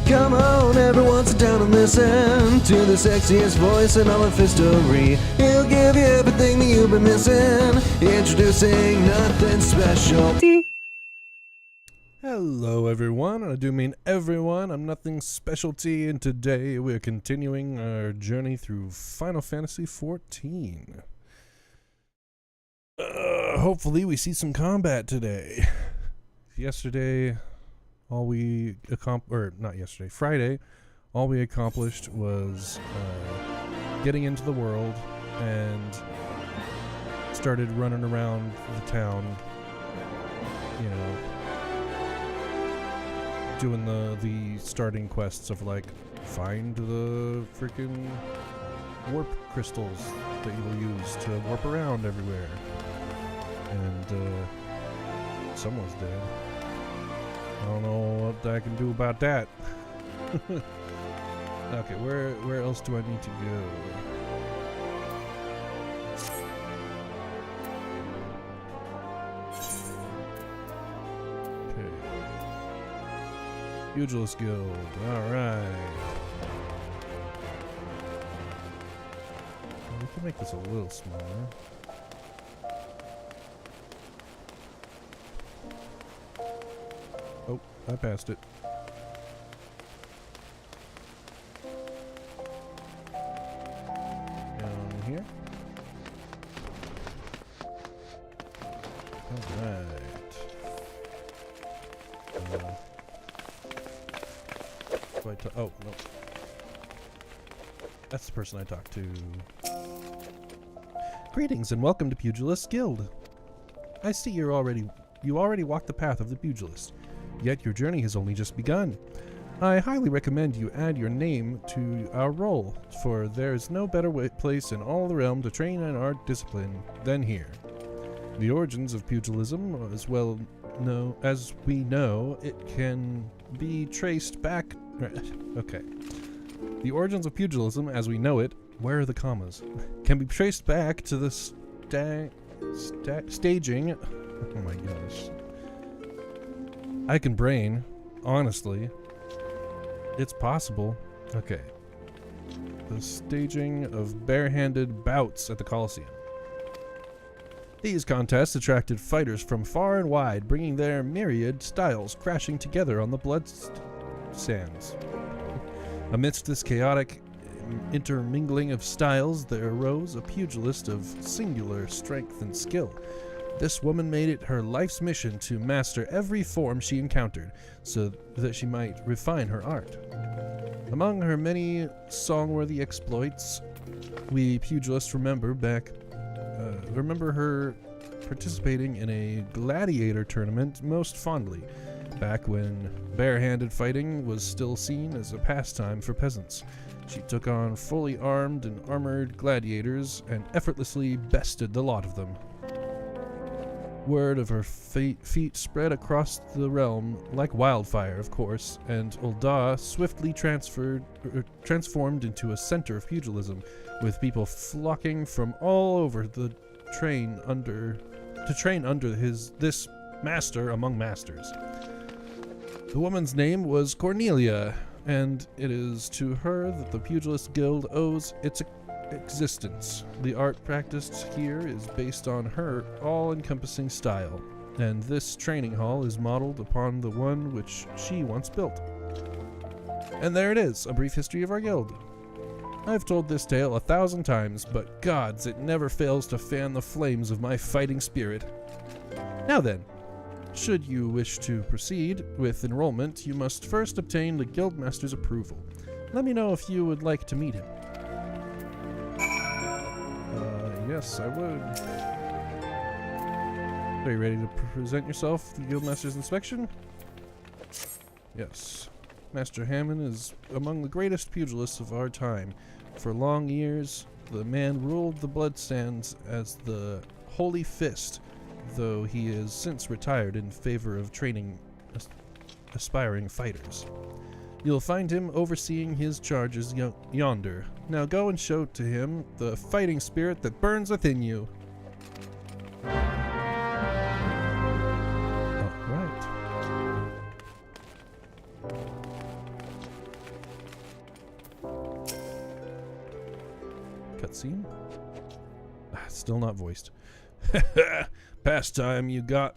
Come on, everyone, sit down and listen to the sexiest voice in all of history. He'll give you everything that you've been missing. Introducing Nothing Specialty. Hello everyone, and I do mean everyone. I'm Nothing Specialty, and today we're continuing our journey through Final Fantasy XIV. Hopefully we see some combat today. Yesterday, Friday, all we accomplished was getting into the world and started running around the town, you know, doing the starting quests of like find the freaking warp crystals that you will use to warp around everywhere. And someone's dead. I don't know what I can do about that. Okay, where else do I need to go? Okay. Pugilist Guild. Alright. We can make this a little smaller. Oh, I passed it. Down here. Alright. Oh, no. That's the person I talked to. Greetings and welcome to Pugilist Guild. I see you already walked the path of the pugilist. Yet your journey has only just begun. I highly recommend you add your name to our roll, for there is no better place in all the realm to train an art discipline than here. The origins of pugilism, as we know, it can be traced back... Okay. The origins of pugilism, as we know it, where are the commas? Can be traced back to the staging... Oh my gosh. I can brain, honestly. It's possible. Okay. The staging of barehanded bouts at the Colosseum. These contests attracted fighters from far and wide, bringing their myriad styles crashing together on the blood sands. Amidst this chaotic intermingling of styles, there arose a pugilist of singular strength and skill. This woman made it her life's mission to master every form she encountered, so that she might refine her art. Among her many song-worthy exploits, we pugilists remember her participating in a gladiator tournament most fondly, back when barehanded fighting was still seen as a pastime for peasants. She took on fully armed and armored gladiators and effortlessly bested the lot of them. Word of her feat spread across the realm like wildfire, of course, and Ul'dah swiftly transformed into a center of pugilism, with people flocking from all over to train under this master among masters. The woman's name was Cornelia, and it is to her that the Pugilist Guild owes its existence. The art practiced here is based on her all-encompassing style, and this training hall is modeled upon the one which she once built. And there it is, a brief history of our guild. I've told this tale 1,000 times, but gods, it never fails to fan the flames of my fighting spirit. Now then, should you wish to proceed with enrollment, you must first obtain the guildmaster's approval. Let me know if you would like to meet him. Yes, I would. Are you ready to present yourself to the Guildmaster's inspection? Yes. Master Hammond is among the greatest pugilists of our time. For long years, the man ruled the bloodstands as the Holy Fist, though he has since retired in favor of training aspiring fighters. You'll find him overseeing his charges yonder. Now go and show to him the fighting spirit that burns within you. Cutscene? Still not voiced. Past time you got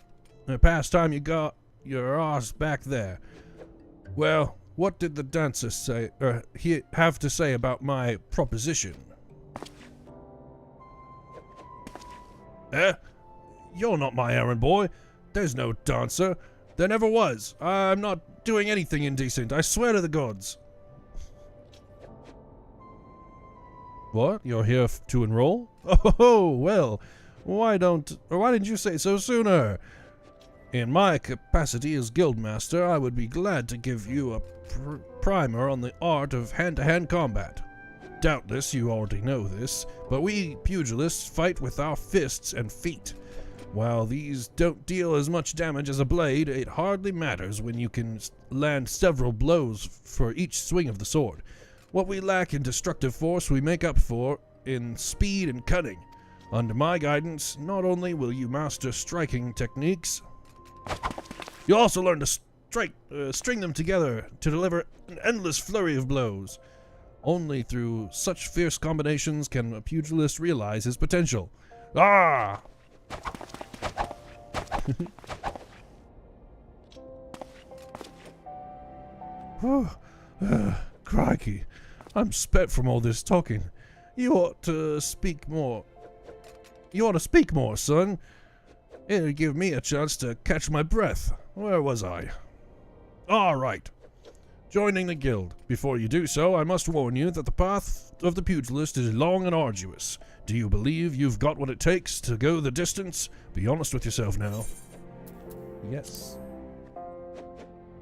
your ass back there. Well, what did the dancer say, he have to say about my proposition? You're not my errand boy. There's no dancer. There never was. I'm not doing anything indecent. I swear to the gods. What? You're here to enroll? Oh, well, why didn't you say so sooner? In my capacity as guildmaster, I would be glad to give you a primer on the art of hand-to-hand combat. Doubtless you already know this, but we pugilists fight with our fists and feet. While these don't deal as much damage as a blade, it hardly matters when you can land several blows for each swing of the sword. What we lack in destructive force we make up for in speed and cunning. Under my guidance, not only will you master striking techniques, you'll also learn to string them together to deliver an endless flurry of blows. Only through such fierce combinations can a pugilist realize his potential. Ah! Crikey, I'm spent from all this talking. You ought to speak more. Son. It'd give me a chance to catch my breath. Where was I? All right. Joining the guild. Before you do so, I must warn you that the path of the pugilist is long and arduous. Do you believe you've got what it takes to go the distance? Be honest with yourself now. Yes.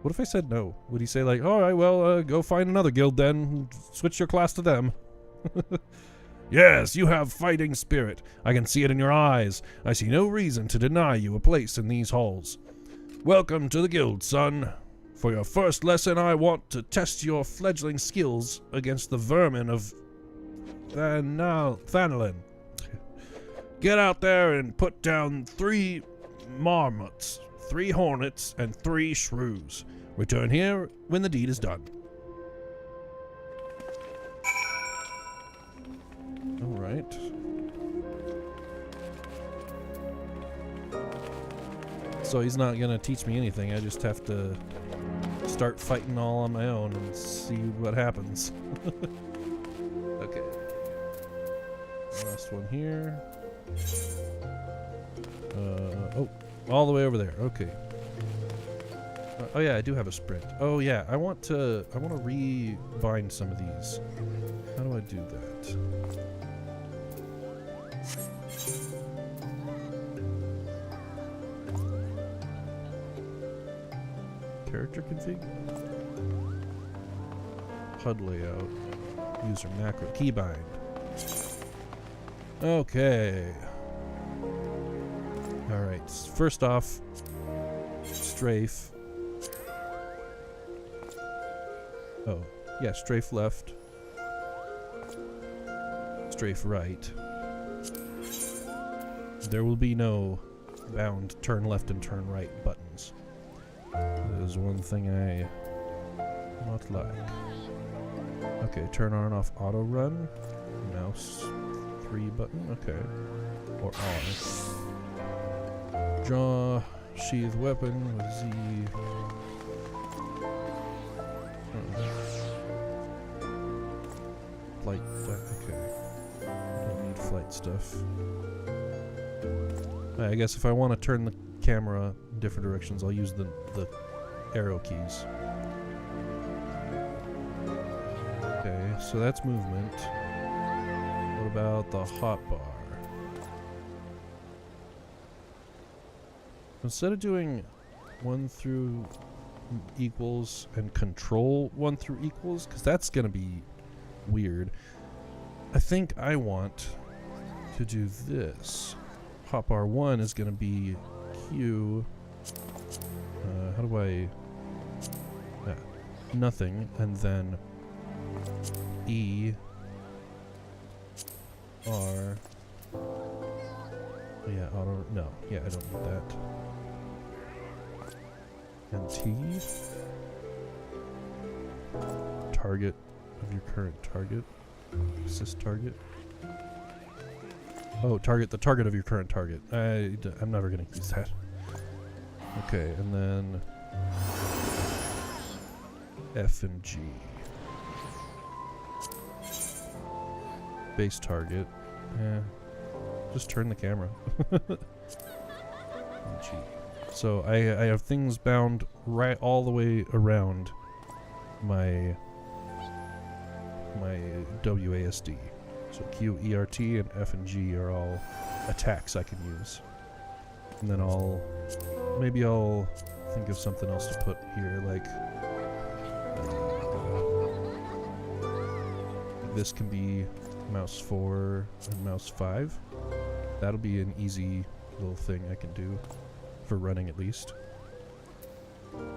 What if I said no? Would he say like, alright, well, go find another guild then. Switch your class to them. Yes, you have fighting spirit. I can see it in your eyes. I see no reason to deny you a place in these halls. Welcome to the guild, son. For your first lesson, I want to test your fledgling skills against the vermin of Thanalin. Get out there and put down 3 marmots, 3 hornets, and 3 shrews. Return here when the deed is done. Alright. So he's not gonna teach me anything, I just have to start fighting all on my own and see what happens. Okay. Last one here. Oh, all the way over there. Okay. Oh yeah, I do have a sprint. Oh yeah, I want to rebind some of these. How do I do that? Character config? HUD layout. User macro. Keybind. Okay. Alright. First off, strafe. Oh. Yeah, strafe left. Strafe right. There will be no bound turn left and turn right buttons. That is one thing I not like. Okay, turn on and off auto run. Mouse 3 button. Okay. Or R. Draw sheath weapon with Z. Flight. Okay. Don't need flight stuff. I guess if I want to turn the camera in different directions, I'll use the arrow keys. Okay, so that's movement. What about the hotbar? Instead of doing 1 through equals and control 1 through equals, because that's going to be weird, I think I want to do this. Hotbar 1 is going to be Q. How do I... nothing, and then E, R. Yeah, auto. No, yeah, I don't need that. And T. Target of your current target. Assist target. Oh, target the target of your current target. I'm never gonna use that. Okay, and then F and G. Base target. Just turn the camera. And G. So I have things bound right all the way around my WASD. So Q, ERT, and F and G are all attacks I can use. And then maybe I'll think of something else to put here, like this can be mouse 4 and mouse 5. That'll be an easy little thing I can do for running at least.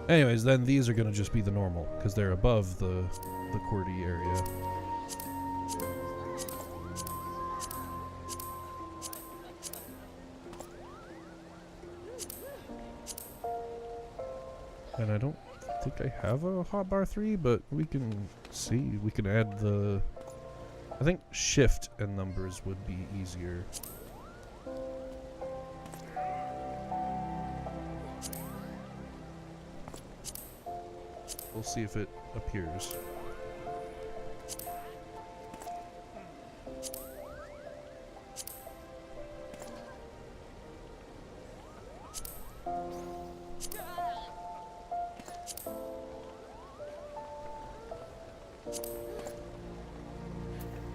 Anyways, then these are gonna just be the normal because they're above the QWERTY area. And I don't think I have a hotbar 3, but we can see. We can add the... I think shift and numbers would be easier. We'll see if it appears.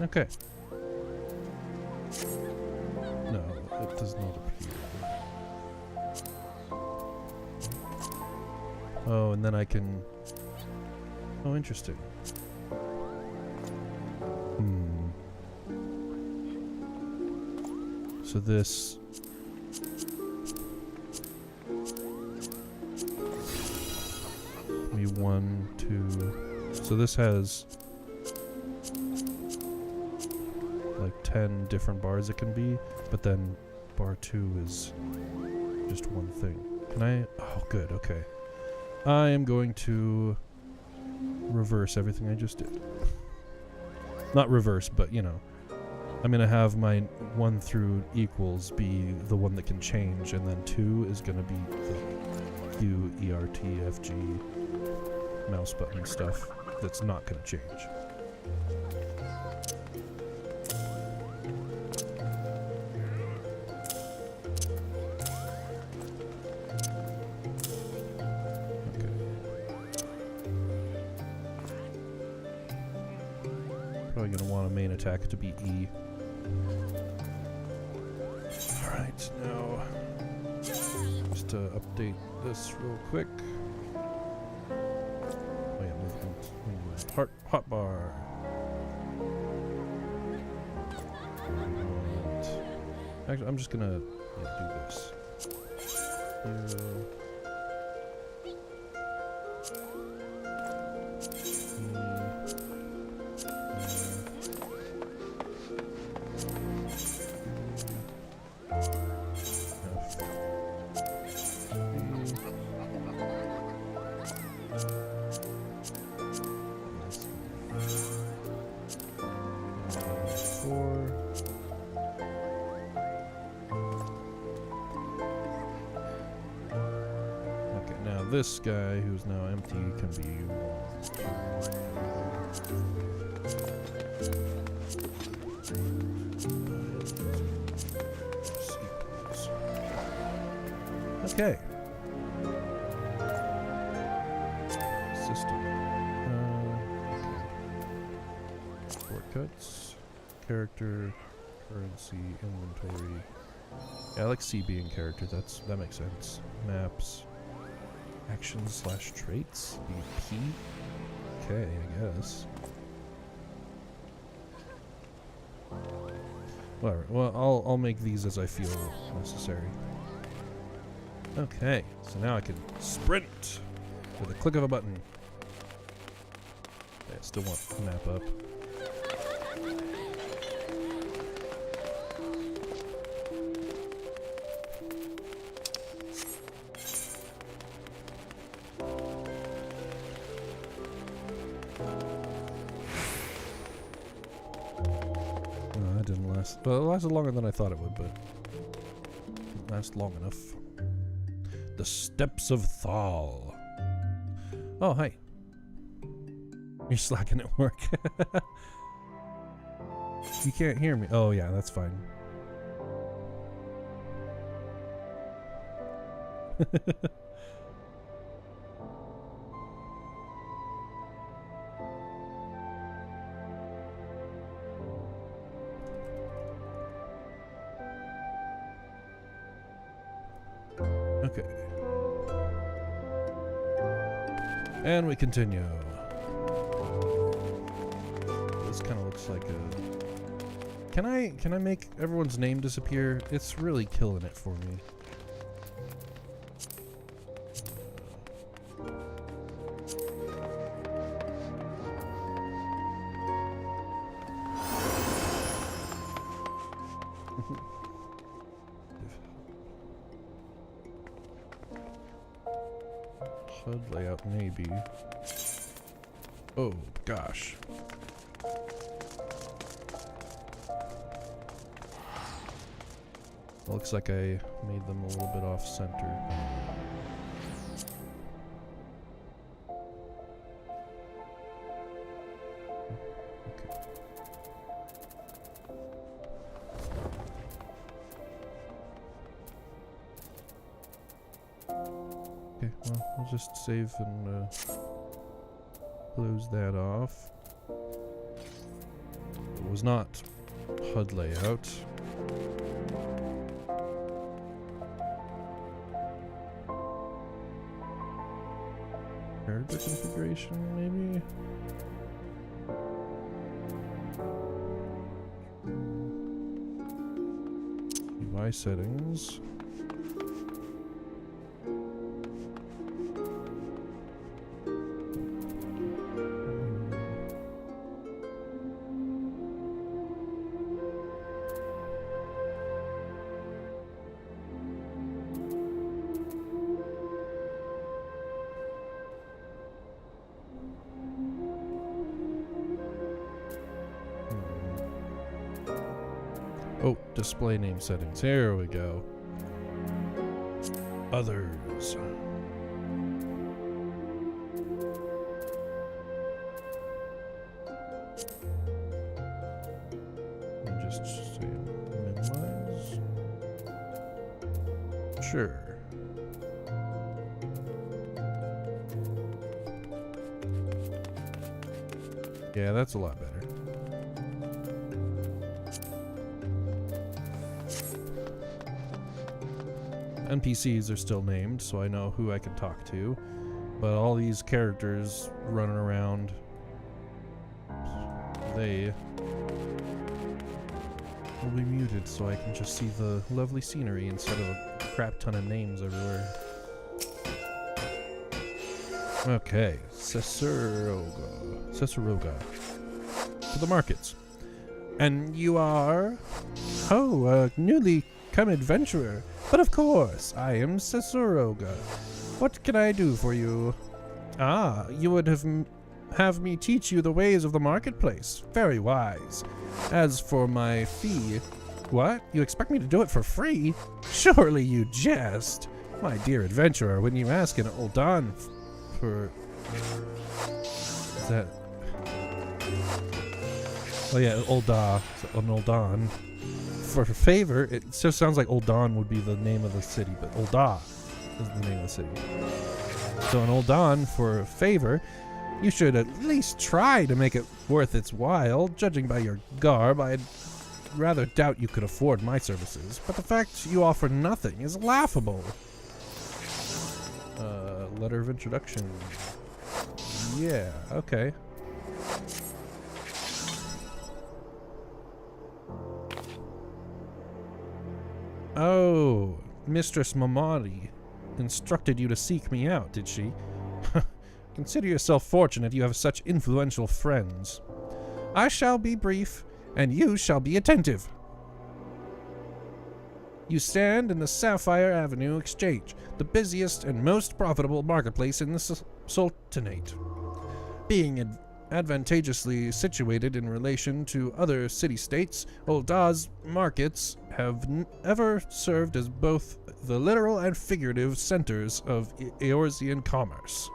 Okay. No, it does not appear. Oh, and then I can... Oh, interesting. So this... Maybe 1, 2... So this has... like 10 different bars it can be, but then bar 2 is just one thing. Can I? Oh, good, okay. I am going to reverse everything I just did. Not reverse, but you know, I'm gonna have my 1 through equals be the one that can change, and then 2 is gonna be the Q, ERT, FG mouse button stuff that's not gonna change. Probably going to want a main attack to be E. Alright, now just to update this real quick. Oh yeah, movement. Hotbar. Actually, I'm just going to do this. This guy, who's now empty, can be 1. Okay. System. Okay. Shortcuts. Character. Currency. Inventory. Yeah, I like C being character. That makes sense. Maps. Actions/traits? P? Okay, I guess. Whatever. Well, I'll make these as I feel necessary. Okay, so now I can sprint with a click of a button. Yeah, I still want the map up. It didn't last. Well, it lasted longer than I thought it would, but it didn't last long enough. The Steps of Thal. Oh, hi. You're slacking at work. You can't hear me. Oh, yeah, that's fine. Okay. And we continue. This kind of looks like a... Can I make everyone's name disappear? It's really killing it for me. HUD layout, maybe. Oh, gosh. Looks like I made them a little bit off center. Okay. Okay, well, I'll just save and close that off. It was not HUD layout. Character configuration, maybe? UI settings. Oh, display name settings. Here we go. Others. And just say minimize. Sure. Yeah, that's a lot better. NPCs are still named, so I know who I can talk to. But all these characters running around, they will be muted so I can just see the lovely scenery instead of a crap ton of names everywhere. Okay, Cesarogga. To the markets. And you are? Oh, a newly come adventurer. But of course, I am Cesarogga. What can I do for you? Ah, you would have me teach you the ways of the marketplace. Very wise. As for my fee... What? You expect me to do it for free? Surely you jest. My dear adventurer, when you ask an Uldan for... Is that... Oh yeah, Ulda. An Uldan. For favor, it just sounds like Uldan would be the name of the city, but Ulda is the name of the city. So an Uldan for favor, you should at least try to make it worth its while. Judging by your garb, I'd rather doubt you could afford my services, but the fact you offer nothing is laughable. Letter of introduction. Yeah, okay. Oh, Mistress Mamadi instructed you to seek me out, did she? Consider yourself fortunate you have such influential friends. I shall be brief, and you shall be attentive. You stand in the Sapphire Avenue Exchange, the busiest and most profitable marketplace in the Sultanate. Being advantageously situated in relation to other city-states, Ul'dah's markets have ever served as both the literal and figurative centers of Eorzean commerce.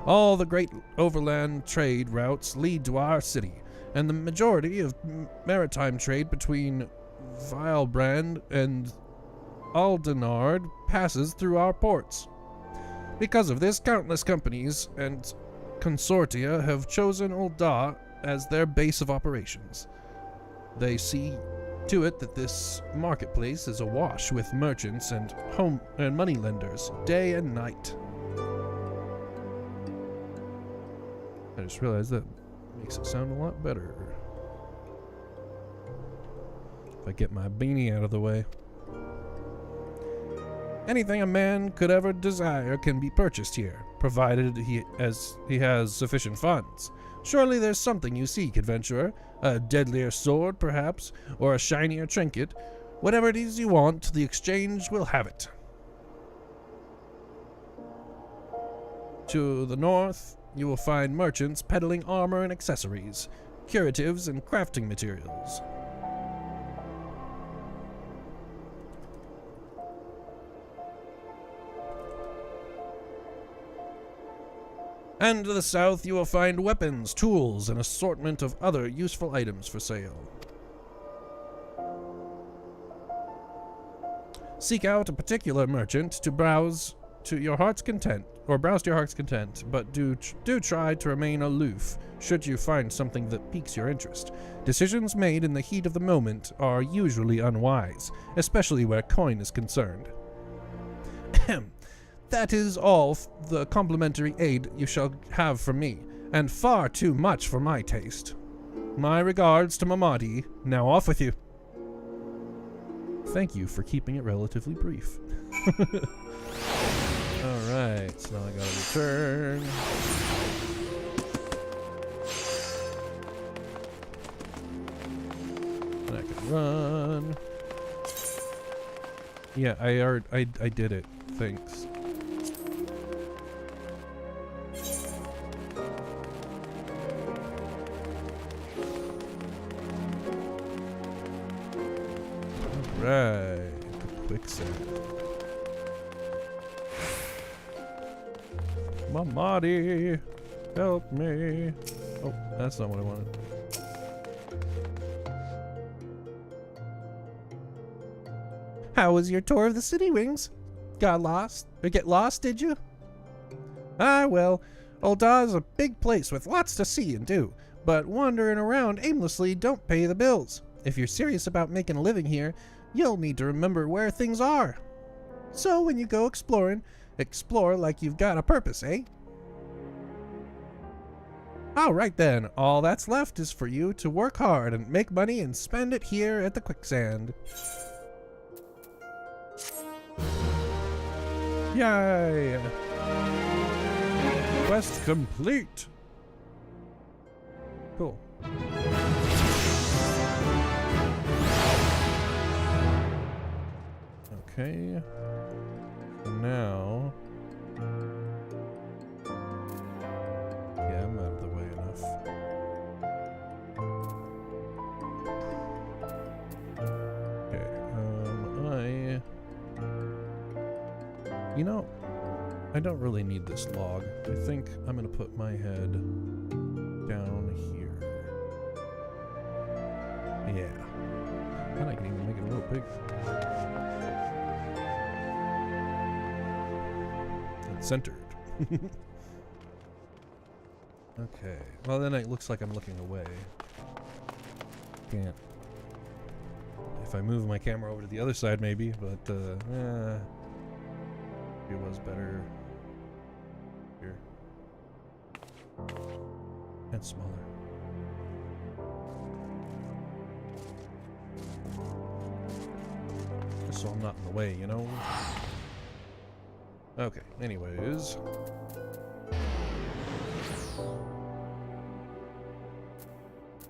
All the great overland trade routes lead to our city, and the majority of maritime trade between Vilebrand and Aldenard passes through our ports. Because of this, countless companies and consortia have chosen Ul'dah as their base of operations. They see to it that this marketplace is awash with merchants and moneylenders day and night. I just realized that makes it sound a lot better. If I get my beanie out of the way. Anything a man could ever desire can be purchased here, provided he has sufficient funds. Surely there's something you seek, adventurer. A deadlier sword, perhaps, or a shinier trinket. Whatever it is you want, the exchange will have it. To the north, you will find merchants peddling armor and accessories, curatives and crafting materials. And to the south, you will find weapons, tools, and assortment of other useful items for sale. Seek out a particular merchant to browse to your heart's content, but do try to remain aloof should you find something that piques your interest. Decisions made in the heat of the moment are usually unwise, especially where coin is concerned. That is all the complimentary aid you shall have from me, and far too much for my taste. My regards to Mamadi. Now off with you. Thank you for keeping it relatively brief. Alright, so now I gotta return. And I can run. Yeah, I did it. Thanks. Right, quicksand. Mamadi, help me. Oh, that's not what I wanted. How was your tour of the city, Wings? Got lost? Or get lost, did you? Ah, well, Ul'dah is a big place with lots to see and do, but wandering around aimlessly don't pay the bills. If you're serious about making a living here, you'll need to remember where things are. So when you go exploring, explore like you've got a purpose, eh? Alright then, all that's left is for you to work hard and make money and spend it here at the quicksand. Yay! Quest complete! Cool. Okay. Now... yeah, I'm out of the way enough. Okay, you know, I don't really need this log. I think I'm gonna put my head down here. Yeah. And I can even make it a little big. It's centered. Okay. Well, then it looks like I'm looking away. Can't. If I move my camera over to the other side, maybe, but, it was better here. And smaller. Just so I'm not in the way, you know? Okay, anyways.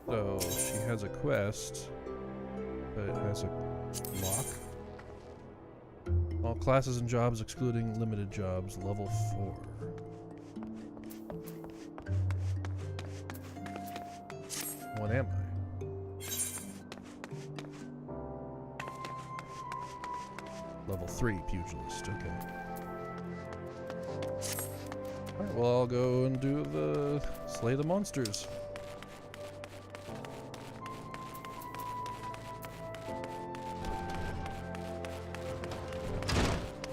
So, she has a quest, but it has a lock. All classes and jobs excluding limited jobs, level 4. What am I? Level 3 pugilist, okay. Alright, well I'll go and do the slay the monsters.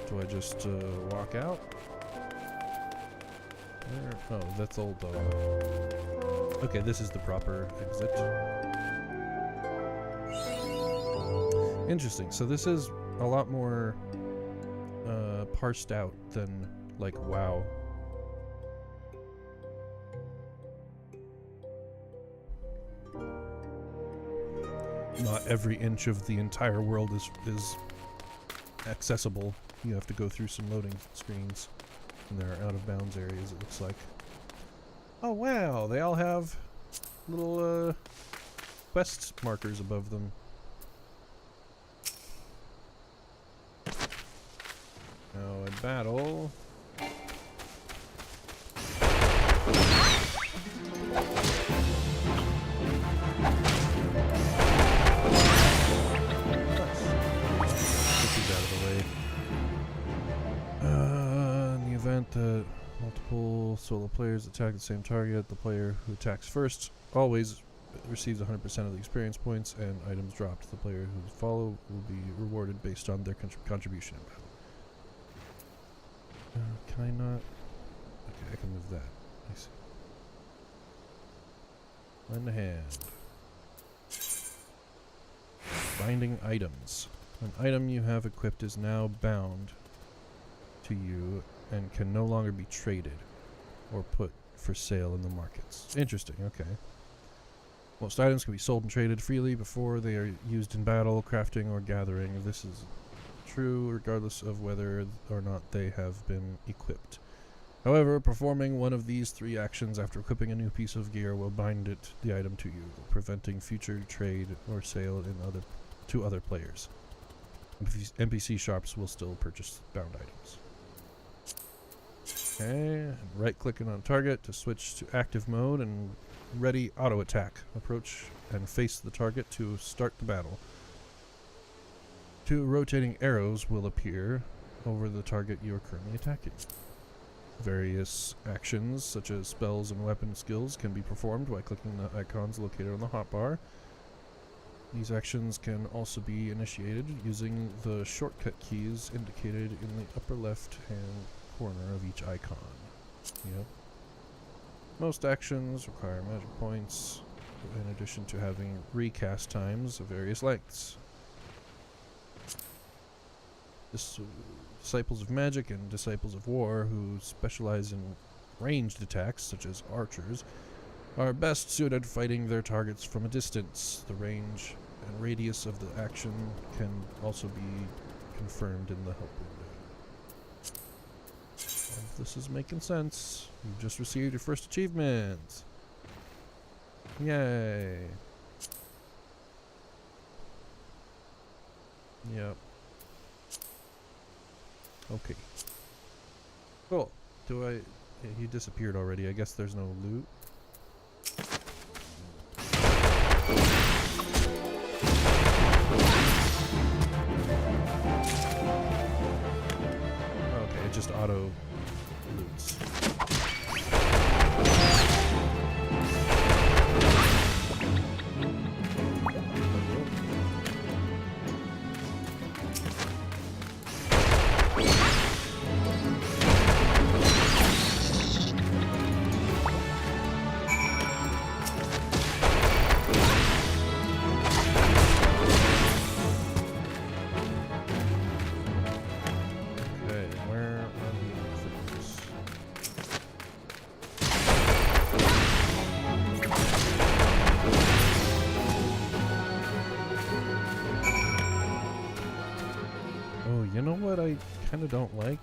Do I just walk out? Where? Oh, that's old dog. Okay, this is the proper exit. Interesting. So this is a lot more parsed out than like WoW. Not every inch of the entire world is accessible. You have to go through some loading screens, and there are out of bounds areas, it looks like. Oh wow, they all have little quest markers above them. Now a battle. That multiple solo players attack the same target, the player who attacks first always receives 100% of the experience points, and items dropped. The player who follow will be rewarded based on their contribution in battle. Can I not? Okay, I can move that. I see. Lend a hand. Binding items. An item you have equipped is now bound to you and can no longer be traded or put for sale in the markets. Interesting, okay. Most items can be sold and traded freely before they are used in battle, crafting, or gathering. This is true regardless of whether or not they have been equipped. However, performing one of these 3 actions after equipping a new piece of gear will bind the item to you, preventing future trade or sale to other players. NPC shops will still purchase bound items. Okay, right-clicking on target to switch to active mode and ready auto attack. Approach and face the target to start the battle. 2 rotating arrows will appear over the target you are currently attacking. Various actions, such as spells and weapon skills, can be performed by clicking the icons located on the hotbar. These actions can also be initiated using the shortcut keys indicated in the upper left-hand corner of each icon. Yep. Most actions require magic points, in addition to having recast times of various lengths. Disciples of Magic and Disciples of War, who specialize in ranged attacks, such as archers, are best suited fighting their targets from a distance. The range and radius of the action can also be confirmed in the help window. If this is making sense, you've just received your first achievement. Yay. Yep. Okay. Cool. Yeah, he disappeared already. I guess there's no loot. Okay, it just auto loots. You know what I kind of don't like?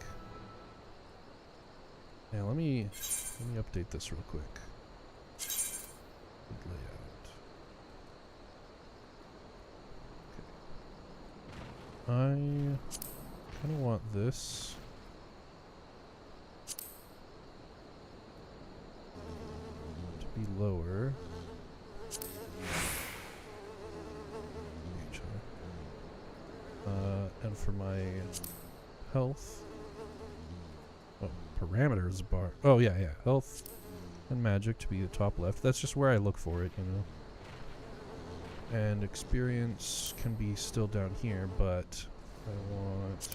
Yeah, let me update this real quick. Good layout. Okay. I kind of want this. To be lower. And for my health, oh, parameters bar. Oh yeah, health and magic to be the top left. That's just where I look for it, you know. And experience can be still down here, but I want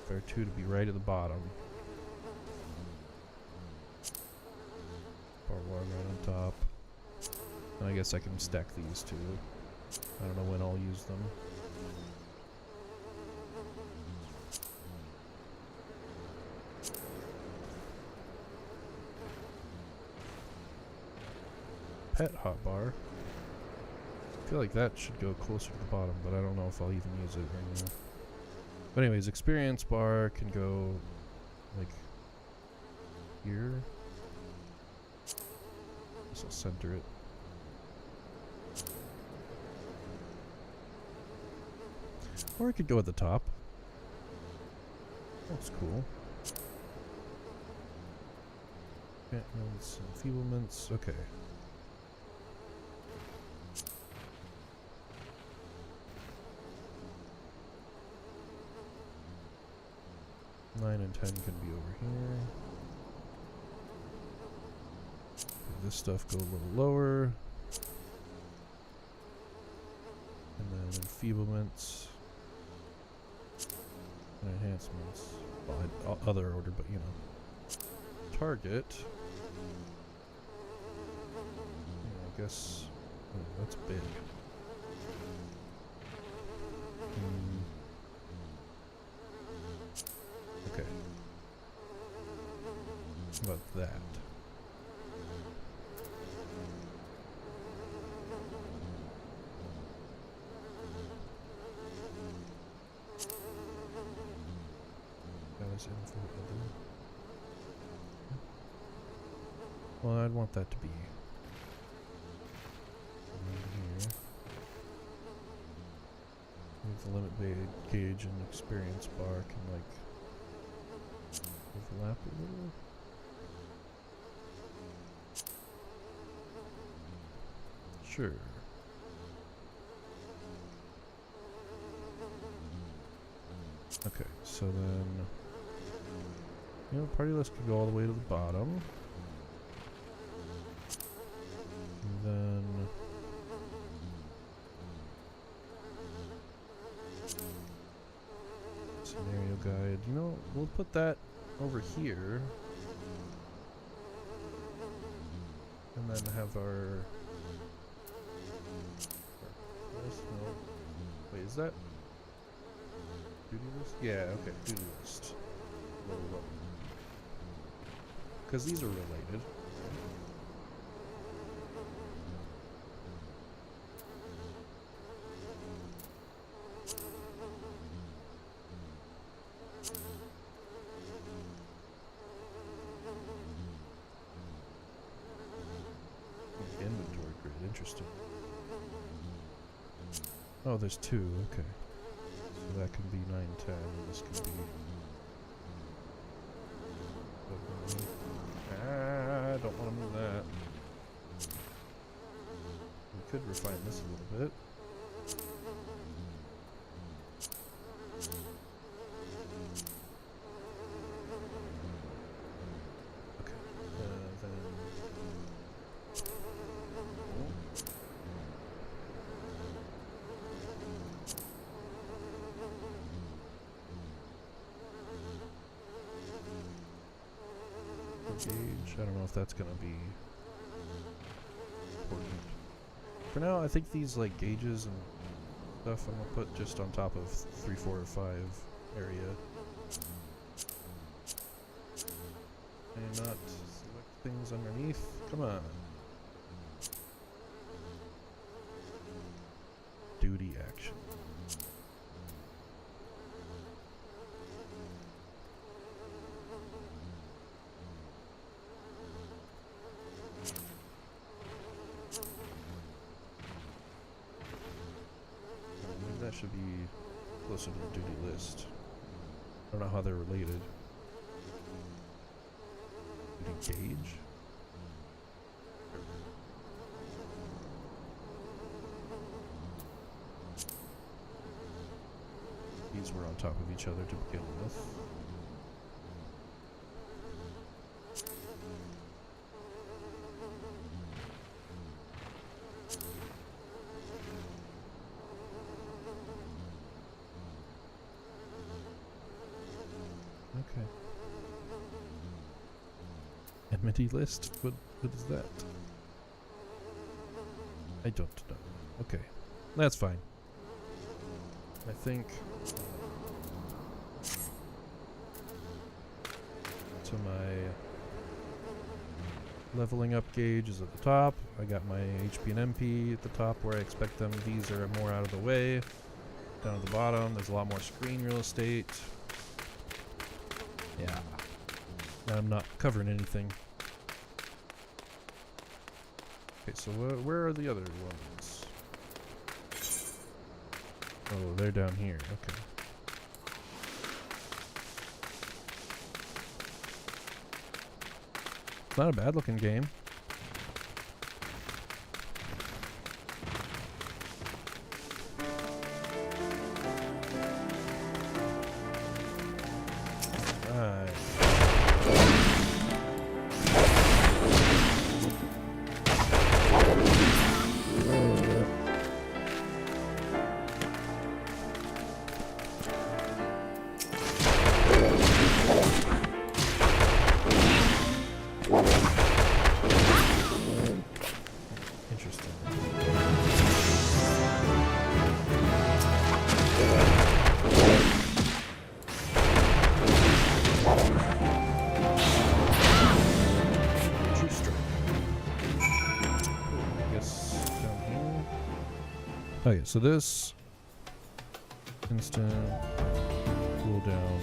Fair 2 to be right at the bottom. Bar 1 right on top. And I guess I can stack these two. I don't know when I'll use them. Pet hotbar. I feel like that should go closer to the bottom, but I don't know if I'll even use it right now. But anyways, experience bar can go like here. This will center it. Or it could go at the top. That's cool. Enchantments, enfeeblements, okay. Nine and 10 can be over here. This stuff go a little lower. And then enfeeblements. And enhancements. Well, other order, but you know. Target. Yeah, I guess. Oh, that's big. Okay. How about that? Guys, info other. Well, I'd want that to be right here. With the limit gauge and experience bar can like overlap a little. Sure. Okay, so then, you know, party list could go all the way to the bottom. And then scenario guide. You know, we'll put that over here. And then have our list. No. Wait, is that duty list? Yeah, okay, duty list. Because these are related. Inventory grid, interesting. Oh, there's two, okay. So that can be 9, 10, and this can be... I don't want to move that. We could refine this a little bit. Okay, then... Gauge. I don't know if that's gonna be important. For now, I think these like gauges and stuff I'm gonna put just on top of 3, 4, or 5 area. And not select things underneath. Come on. Duty action. That should be closer to the duty list. I don't know how they're related. Duty gauge? because we're on top of each other to begin with. Okay. Enmity list? What is that? I don't know. Okay. That's fine. I think... so my leveling up gauge is at the top. I got my HP and MP at the top where I expect them. These are more out of the way. Down at the bottom, there's a lot more screen real estate. Yeah. And I'm not covering anything. Okay, so where are the other ones? Oh, they're down here. Okay. It's not a bad looking game. Okay, so this instant cooldown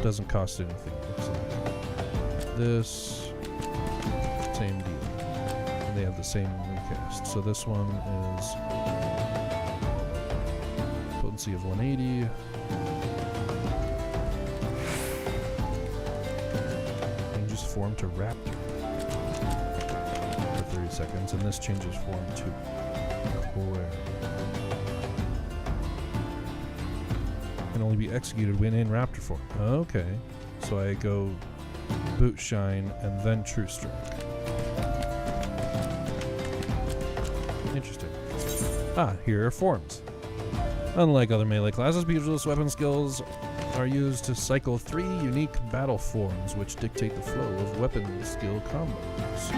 doesn't cost anything. Looks like this same deal, and they have the same recast. So this one is potency of 180. Changes form to Raptor. 30 seconds, and this changes form to Core. Can only be executed when in Raptor form. Okay, so I go Boot Shine and then True Strike. Interesting. Ah, here are forms. Unlike other melee classes, pugilist weapon skills are used to cycle 3 unique battle forms, which dictate the flow of weapon skill combos.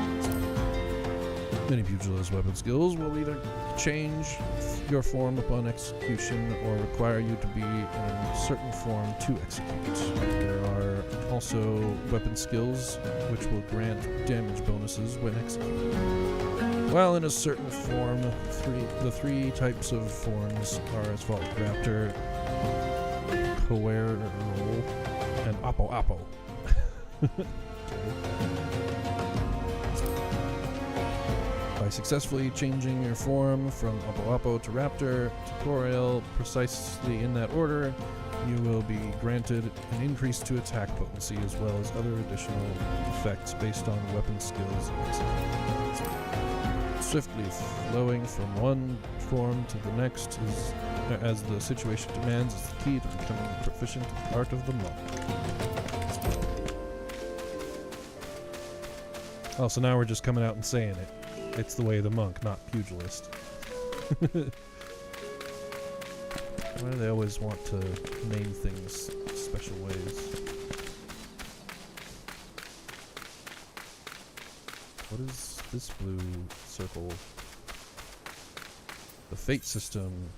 Many pugilist weapon skills will either change your form upon execution or require you to be in a certain form to execute. There are also weapon skills which will grant damage bonuses when executed. While in a certain form, the 3 types of forms are as follows: Raptor, Coer, and Oppo. By successfully changing your form from Oppo to Raptor to Corail precisely in that order, you will be granted an increase to attack potency as well as other additional effects based on weapon skills. Swiftly flowing from one form to the next is, as the situation demands, is the key to becoming proficient in the art of the monk. Oh, so now we're just coming out and saying it. It's the way of the monk, not pugilist. Why do they always want to name things special ways? What is this blue circle? The Fate system.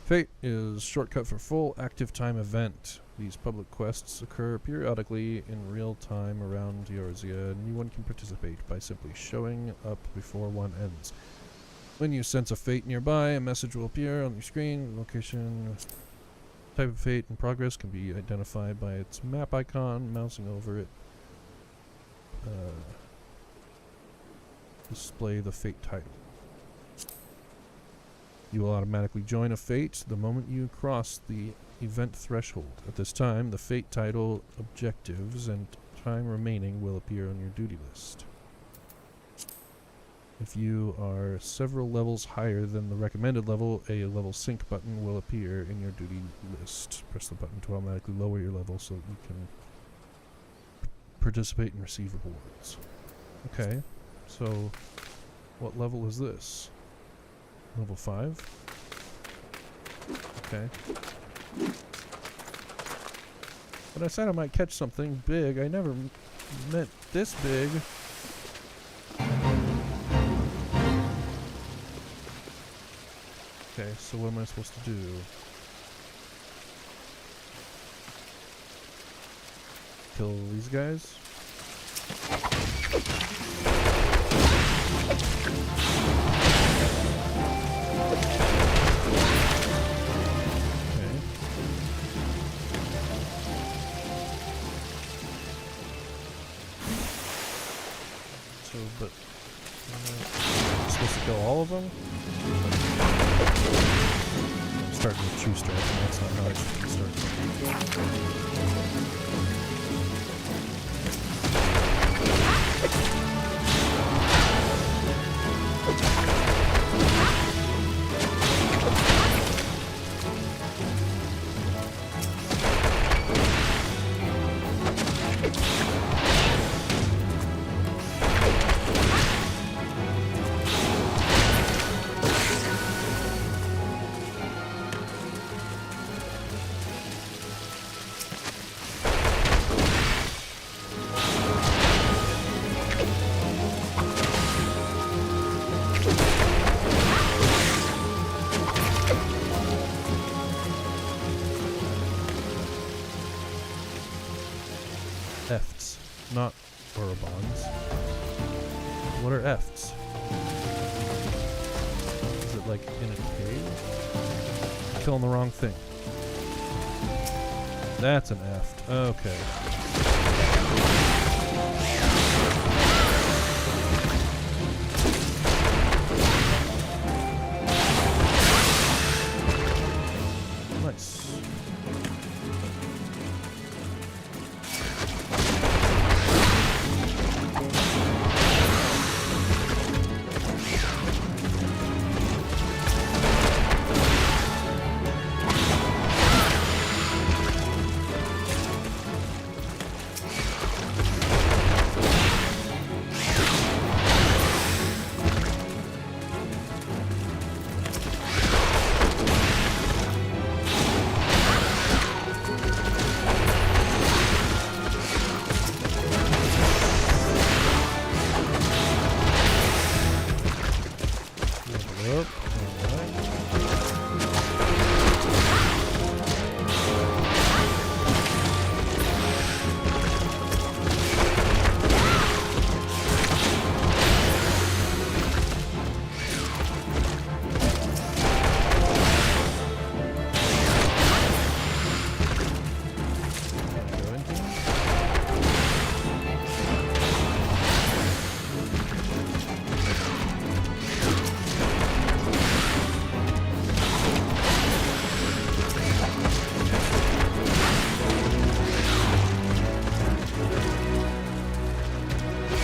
Fate is shortcut for full active time event. These public quests occur periodically in real time around Eorzea, and anyone can participate by simply showing up before one ends. When you sense a fate nearby, a message will appear on your screen. Location, type of fate, and progress can be identified by its map icon. Mousing over it, display the fate title. You will automatically join a fate the moment you cross the event threshold. At this time, the fate title, objectives, and time remaining will appear on your duty list. If you are several levels higher than the recommended level, a level sync button will appear in your duty list. Press the button to automatically lower your level so that you can participate and receive rewards. Okay, so what level is this? Level 5? Okay. But I said I might catch something big. I never meant this big. Okay, so what am I supposed to do? Kill these guys? Okay. So, but... I'm supposed to kill all of them? I'm starting with true strike, and that's not how I should start. Efts, not Orobons. What are Efts? Is it like in a cave? I'm killing the wrong thing. That's an Eft. Okay. Nice.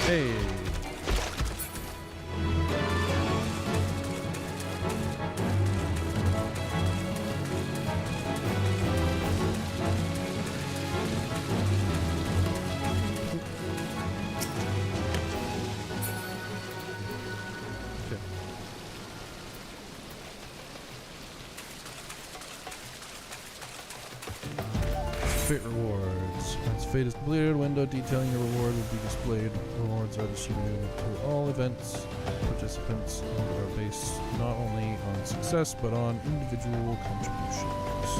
Hey. Okay. Fate rewards. Once fate is completed, a window detailing your reward will be displayed. Rewards are distributed to all events participants and are based not only on success but on individual contributions.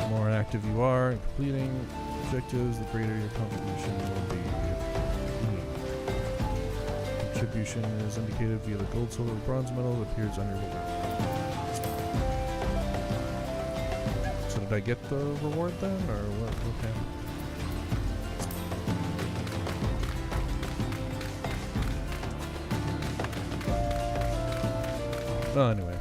The more active you are in completing objectives, the greater your contribution will be. Contribution is indicated via the gold, silver, or bronze medal that appears on your reward. So did I get the reward then, or what? Okay. Well, anyway.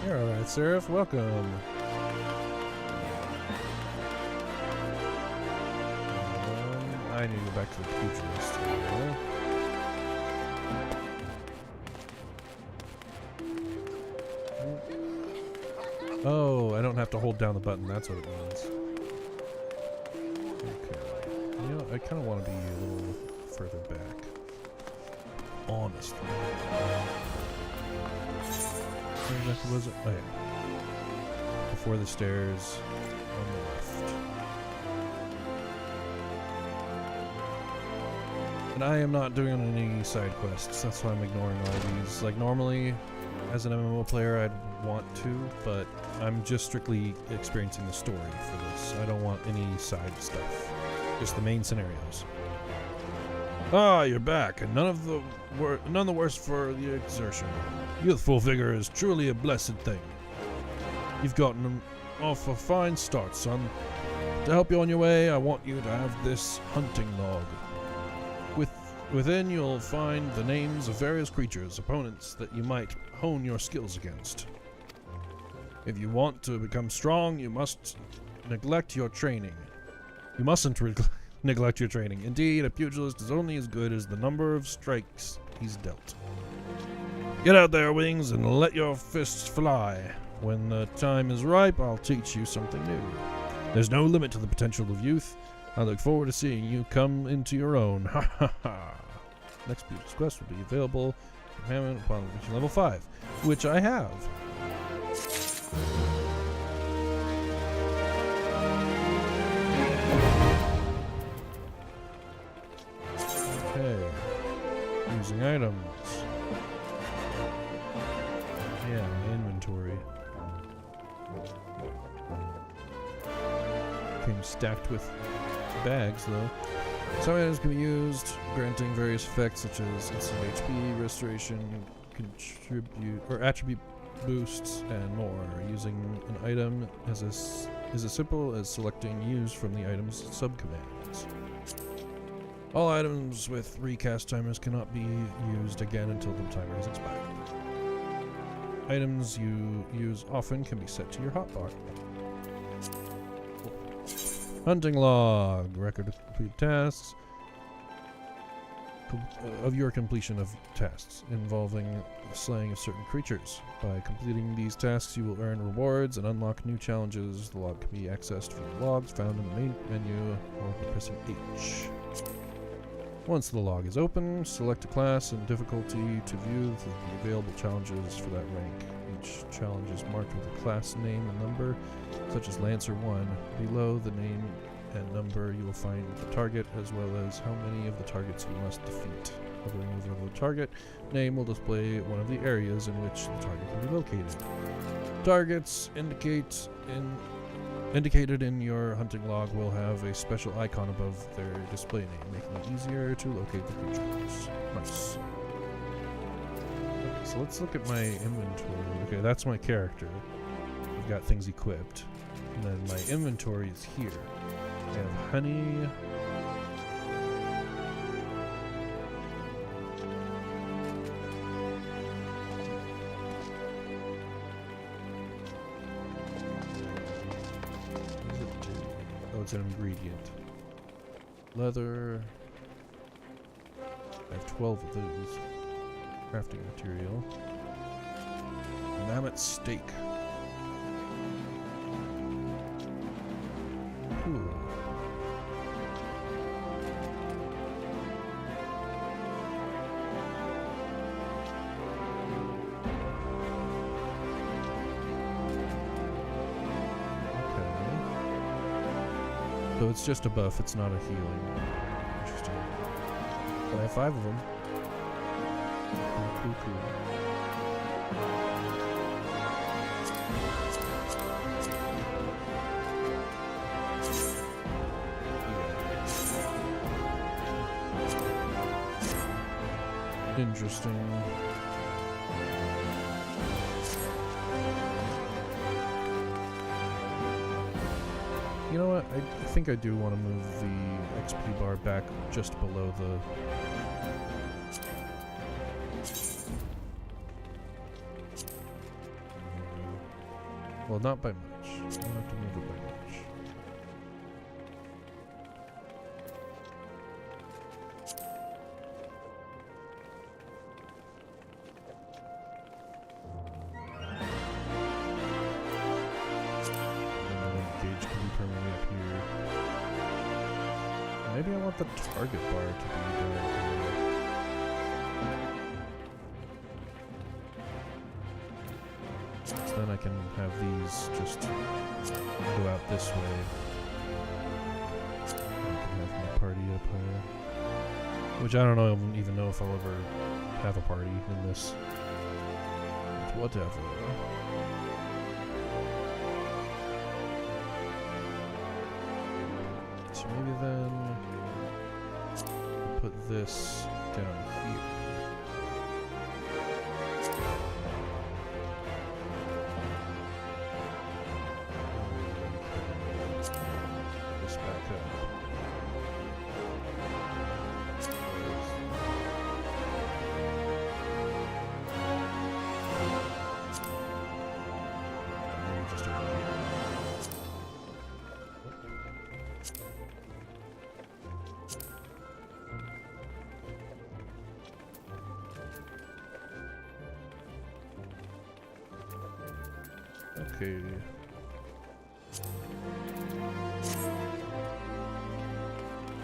You're alright, Seraph. Welcome. I need to go back to the pugilist here. Oh, I don't have to hold down the button. That's what it means. Okay. You know, I kind of want to be a little further back. Honestly. Where exactly was it? Oh, yeah. Before the stairs on the left. And I am not doing any side quests. That's why I'm ignoring all these. Like, normally, as an MMO player, I'd want to, but I'm just strictly experiencing the story for this. I don't want any side stuff. Just the main scenarios. Ah, you're back, and none the worse for the exertion. Youthful vigor is truly a blessed thing. You've gotten off a fine start, son. To help you on your way, I want you to have this hunting log. Within, you'll find the names of various creatures, opponents that you might hone your skills against. If you want to become strong, you must neglect your training. You mustn't neglect your training. Indeed, a pugilist is only as good as the number of strikes he's dealt. Get out there, Wings, and let your fists fly. When the time is ripe, I'll teach you something new. There's no limit to the potential of youth. I look forward to seeing you come into your own. Ha ha ha. Next pugilist quest will be available from Hammond upon reaching level 5, which I have. Okay. Using items. Yeah, my inventory. Came stacked with bags, though. Some items can be used, granting various effects such as instant HP, restoration, attribute boosts, and more. Using an item is as simple as selecting use from the item's subcommands. All items with recast timers cannot be used again until the timer is expired. Items you use often can be set to your hotbar. Hunting log. Record of complete tasks. Of your completion of tasks involving slaying of certain creatures. By completing these tasks, you will earn rewards and unlock new challenges. The log can be accessed from the logs found in the main menu or by pressing H. Once the log is open, select a class and difficulty to view the available challenges for that rank. Each challenge is marked with a class name and number, such as Lancer 1. Below the name and number, you will find the target, as well as how many of the targets you must defeat. Hovering over the target name will display one of the areas in which the target can be located. Targets indicated in your hunting log will have a special icon above their display name, making it easier to locate the creatures. Nice. Okay, so let's look at my inventory. Okay, that's my character. I've got things equipped. And then my inventory is here. I have honey. What does it do? Oh, it's an ingredient. Leather. I have 12 of those. Crafting material. Mammoth steak. Ooh. So it's just a buff, it's not a healing. Interesting. But I have 5 of them. Cool, cool. Interesting. You know what? I think I do want to move the XP bar back just below the... Well, not by much. I don't have to move it by much. Gauge can be permanently up here. Maybe I want the target bar to be down here. So then I can have these just go out this way. I can have my party up higher. Which I don't know, even know if I'll ever have a party in this. But whatever. So maybe then put this down here. This back up. And just over here. Okay.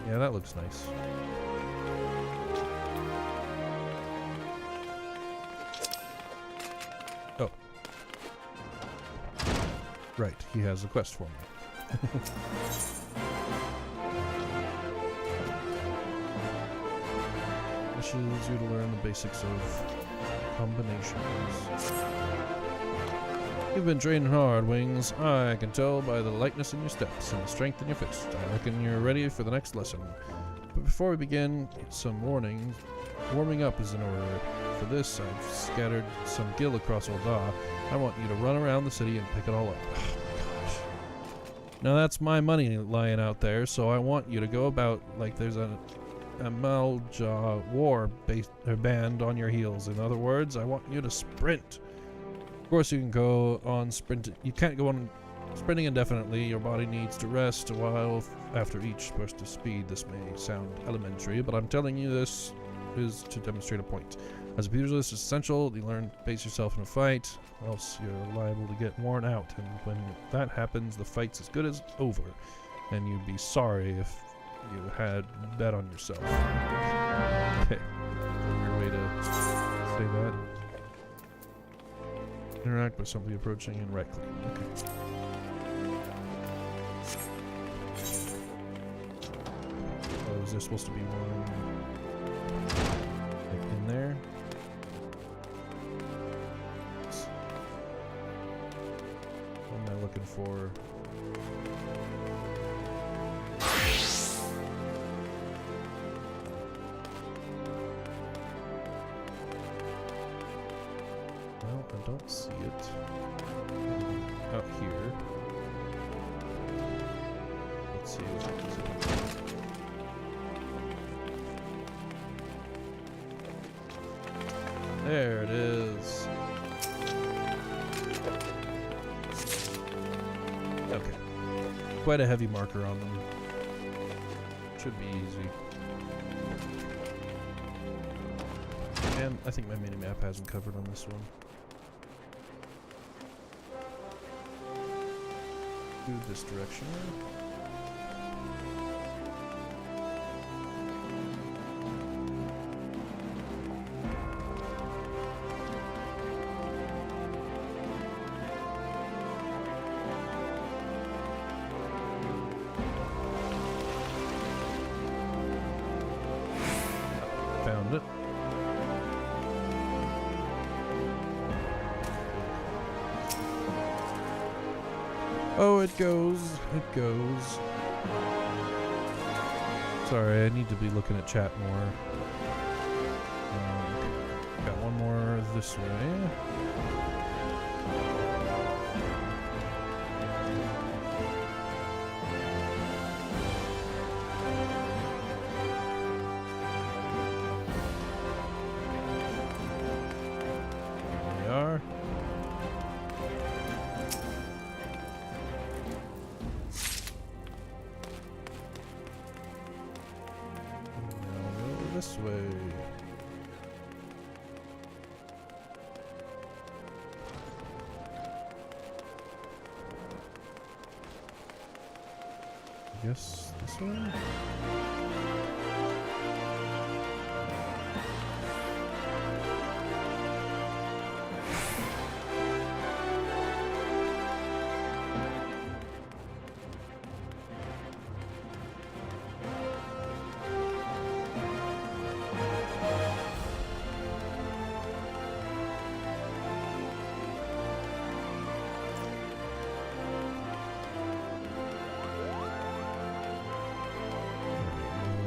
Yeah, that looks nice. Oh. Right, he has a quest for me. Wishes you to learn the basics of combinations. You've been training hard, Wings. I can tell by the lightness in your steps and the strength in your fist. I reckon you're ready for the next lesson. But before we begin, some warnings. Warming up is in order. For this, I've scattered some gil across Ul'dah. I want you to run around the city and pick it all up. Oh my gosh. Now that's my money lying out there, so I want you to go about like there's a Malja war band on your heels. In other words, I want you to sprint. Of course, you can go on sprint. You can't go on sprinting indefinitely. Your body needs to rest a while after each burst of speed. This may sound elementary, but I'm telling you this is to demonstrate a point. As a pugilist, it's essential you learn to pace yourself in a fight, or else you're liable to get worn out. And when that happens, the fight's as good as over, and you'd be sorry if you had bet on yourself. Okay, a weird way to say that. Interact with somebody approaching and right click. Okay. Oh, is there supposed to be one like in there? What am I looking for? I don't see it out here. Let's see if I can see it. There it is. Okay. Quite a heavy marker on them. Should be easy. And I think my mini-map hasn't covered on this one. This direction. Found it. Oh, it goes. It goes. Sorry, I need to be looking at chat more. Got one more this way. There we are. this way. I guess this way?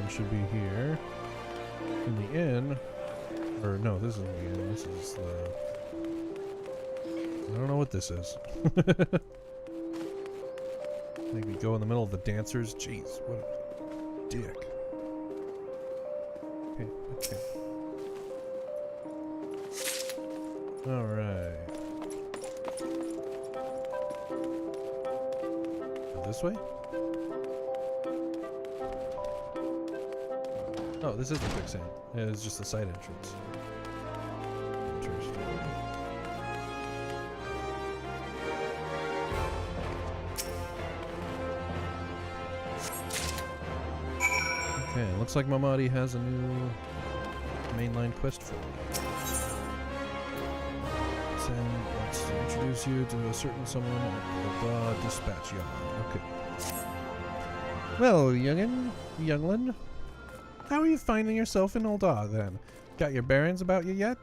Should be here in the inn, or no, this isn't the inn. This is the. I don't know what this is. Maybe go in the middle of the dancers. Jeez, what a dick. Okay, okay. All right. This way. Oh, this isn't quicksand. It's just the side entrance. Interesting. Okay, looks like Mamadi has a new mainline quest for me. So let's introduce you to a certain someone at the dispatch yard. Okay. Well, youngin'. How are you finding yourself in Ul'dah, then? Got your bearings about you yet?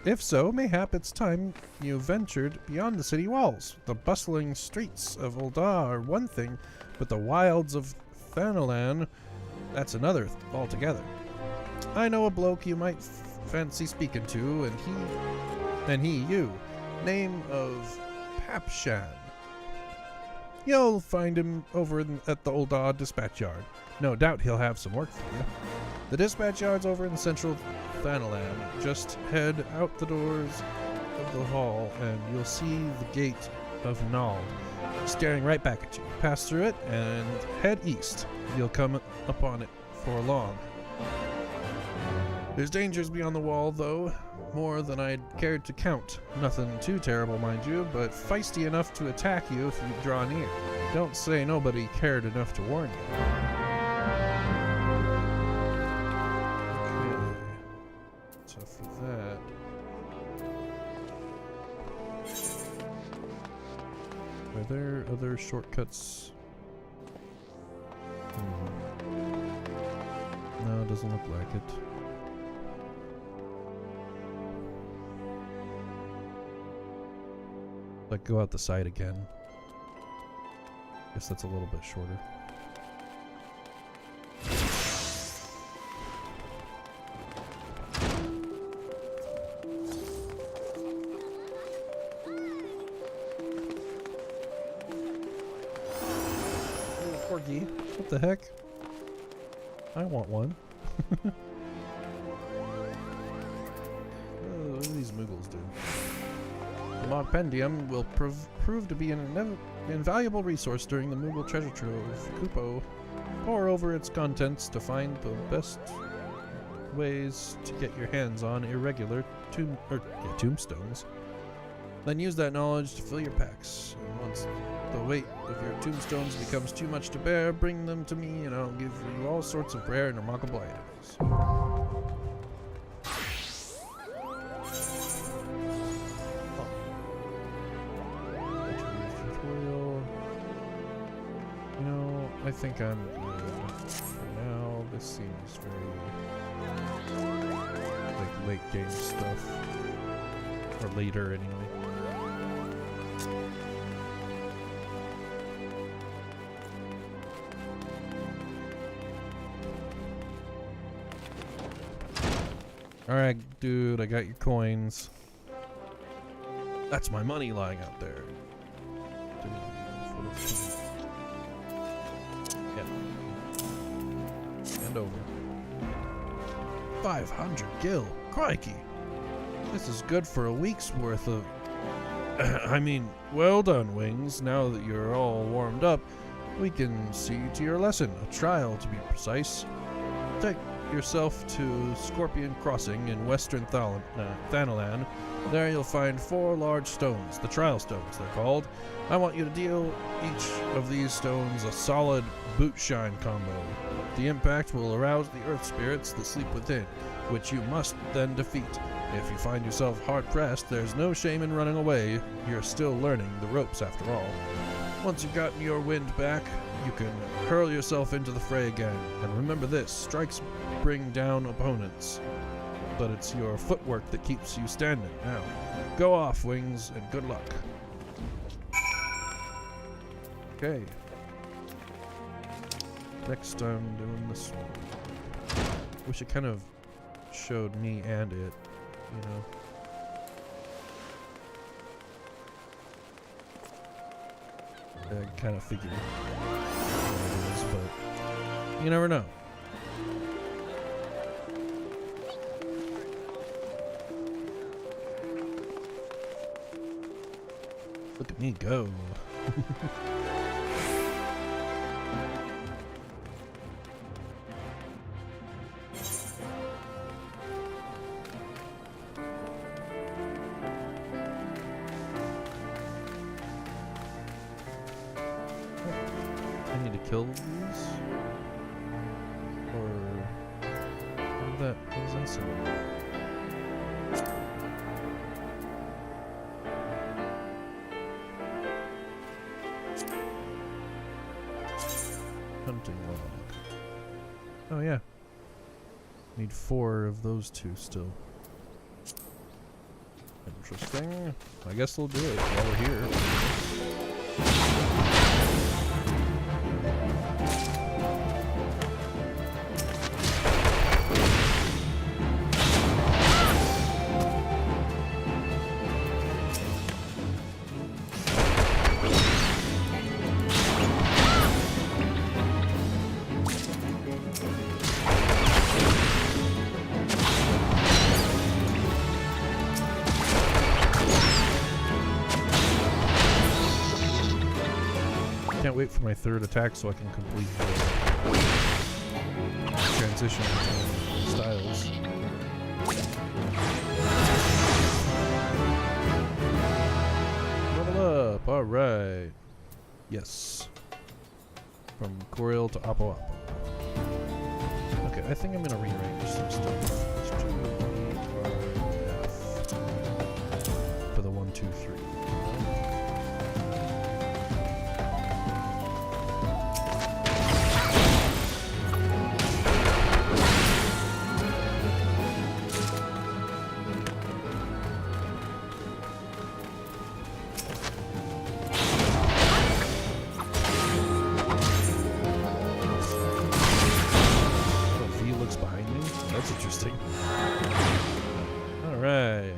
If so, mayhap it's time you ventured beyond the city walls. The bustling streets of Ul'dah are one thing, but the wilds of Thanalan, that's another altogether. I know a bloke you might fancy speaking to, and he you. Name of Papshan. You'll find him over at the Ul'dah dispatch yard. No doubt he'll have some work for you. The dispatch yard's over in central Thanalan. Just head out the doors of the hall and you'll see the gate of Nald staring right back at you. Pass through it and head east. You'll come upon it for long. There's dangers beyond the wall, though, more than I'd cared to count. Nothing too terrible, mind you, but feisty enough to attack you if you draw near. Don't say nobody cared enough to warn you. Are there other shortcuts? No, it doesn't look like it. Like, go out the side again. Guess that's a little bit shorter. What the heck? I want one. What do these Muggles do? The Mogpendium will prove to be an invaluable resource during the Moogle treasure trove. Kupo, pore over its contents to find the best ways to get your hands on irregular tombstones. Then use that knowledge to fill your packs. And once the weight of your tombstones becomes too much to bear, bring them to me and I'll give you all sorts of rare and remarkable items. Tutorial. You know, I think I'm good for now. This seems very like late game stuff. Or later anyway. Alright, dude, I got your coins. That's my money lying out there. Yeah. And over. 500 gil. Crikey. This is good for a week's worth of... I mean, well done, Wings. Now that you're all warmed up, we can see to your lesson. A trial, to be precise. yourself to Scorpion Crossing in western Thanalan. There you'll find 4 large stones, the trial stones they're called. I want you to deal each of these stones a solid boot shine combo. The impact will arouse the earth spirits that sleep within, which you must then defeat. If you find yourself hard-pressed, there's no shame in running away. You're still learning the ropes after all. Once you've gotten your wind back, you can hurl yourself into the fray again. And remember this, strikes bring down opponents, but it's your footwork that keeps you standing. Now, go off, Wings, and good luck. Okay. Next I'm doing this one. Wish it kind of showed me and it, you know. I kind of figured what it is, but you never know. Look at me go. I need to kill these? Or what does that say? Hunting log. Oh yeah. Need 4 of those 2 still. Interesting. I guess we'll do it while we're here. Can't wait for my 3rd attack so I can complete the transition between styles. Level up! Alright. Yes. From Coriel to Apo Apo. Okay, I think I'm gonna rearrange some stuff. Let's do F for the 1, 2, 3. That's interesting. Alright.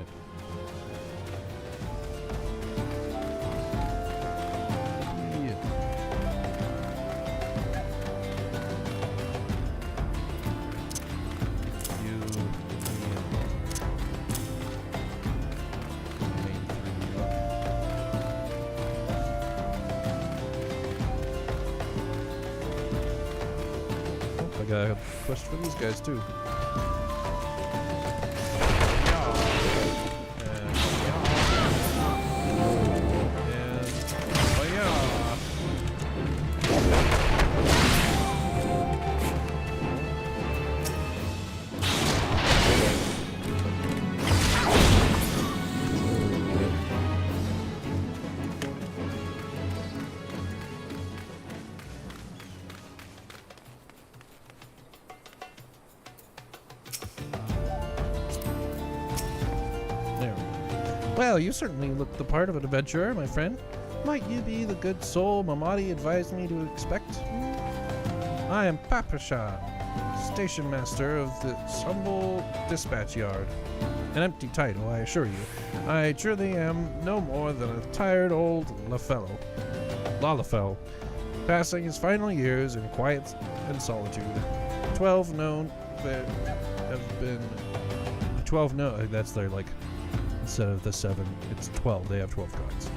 Yeah. I got a quest for these guys too. Well, you certainly look the part of an adventurer, my friend. Might you be the good soul Mamadi advised me to expect? I am Papasha, station master of this humble dispatch yard. An empty title, I assure you. I truly am no more than a tired old Lalafell, passing his final years in quiet and solitude. 12 known there have been 12 known. That's their, like, instead of the 7, it's 12. They have 12 gods.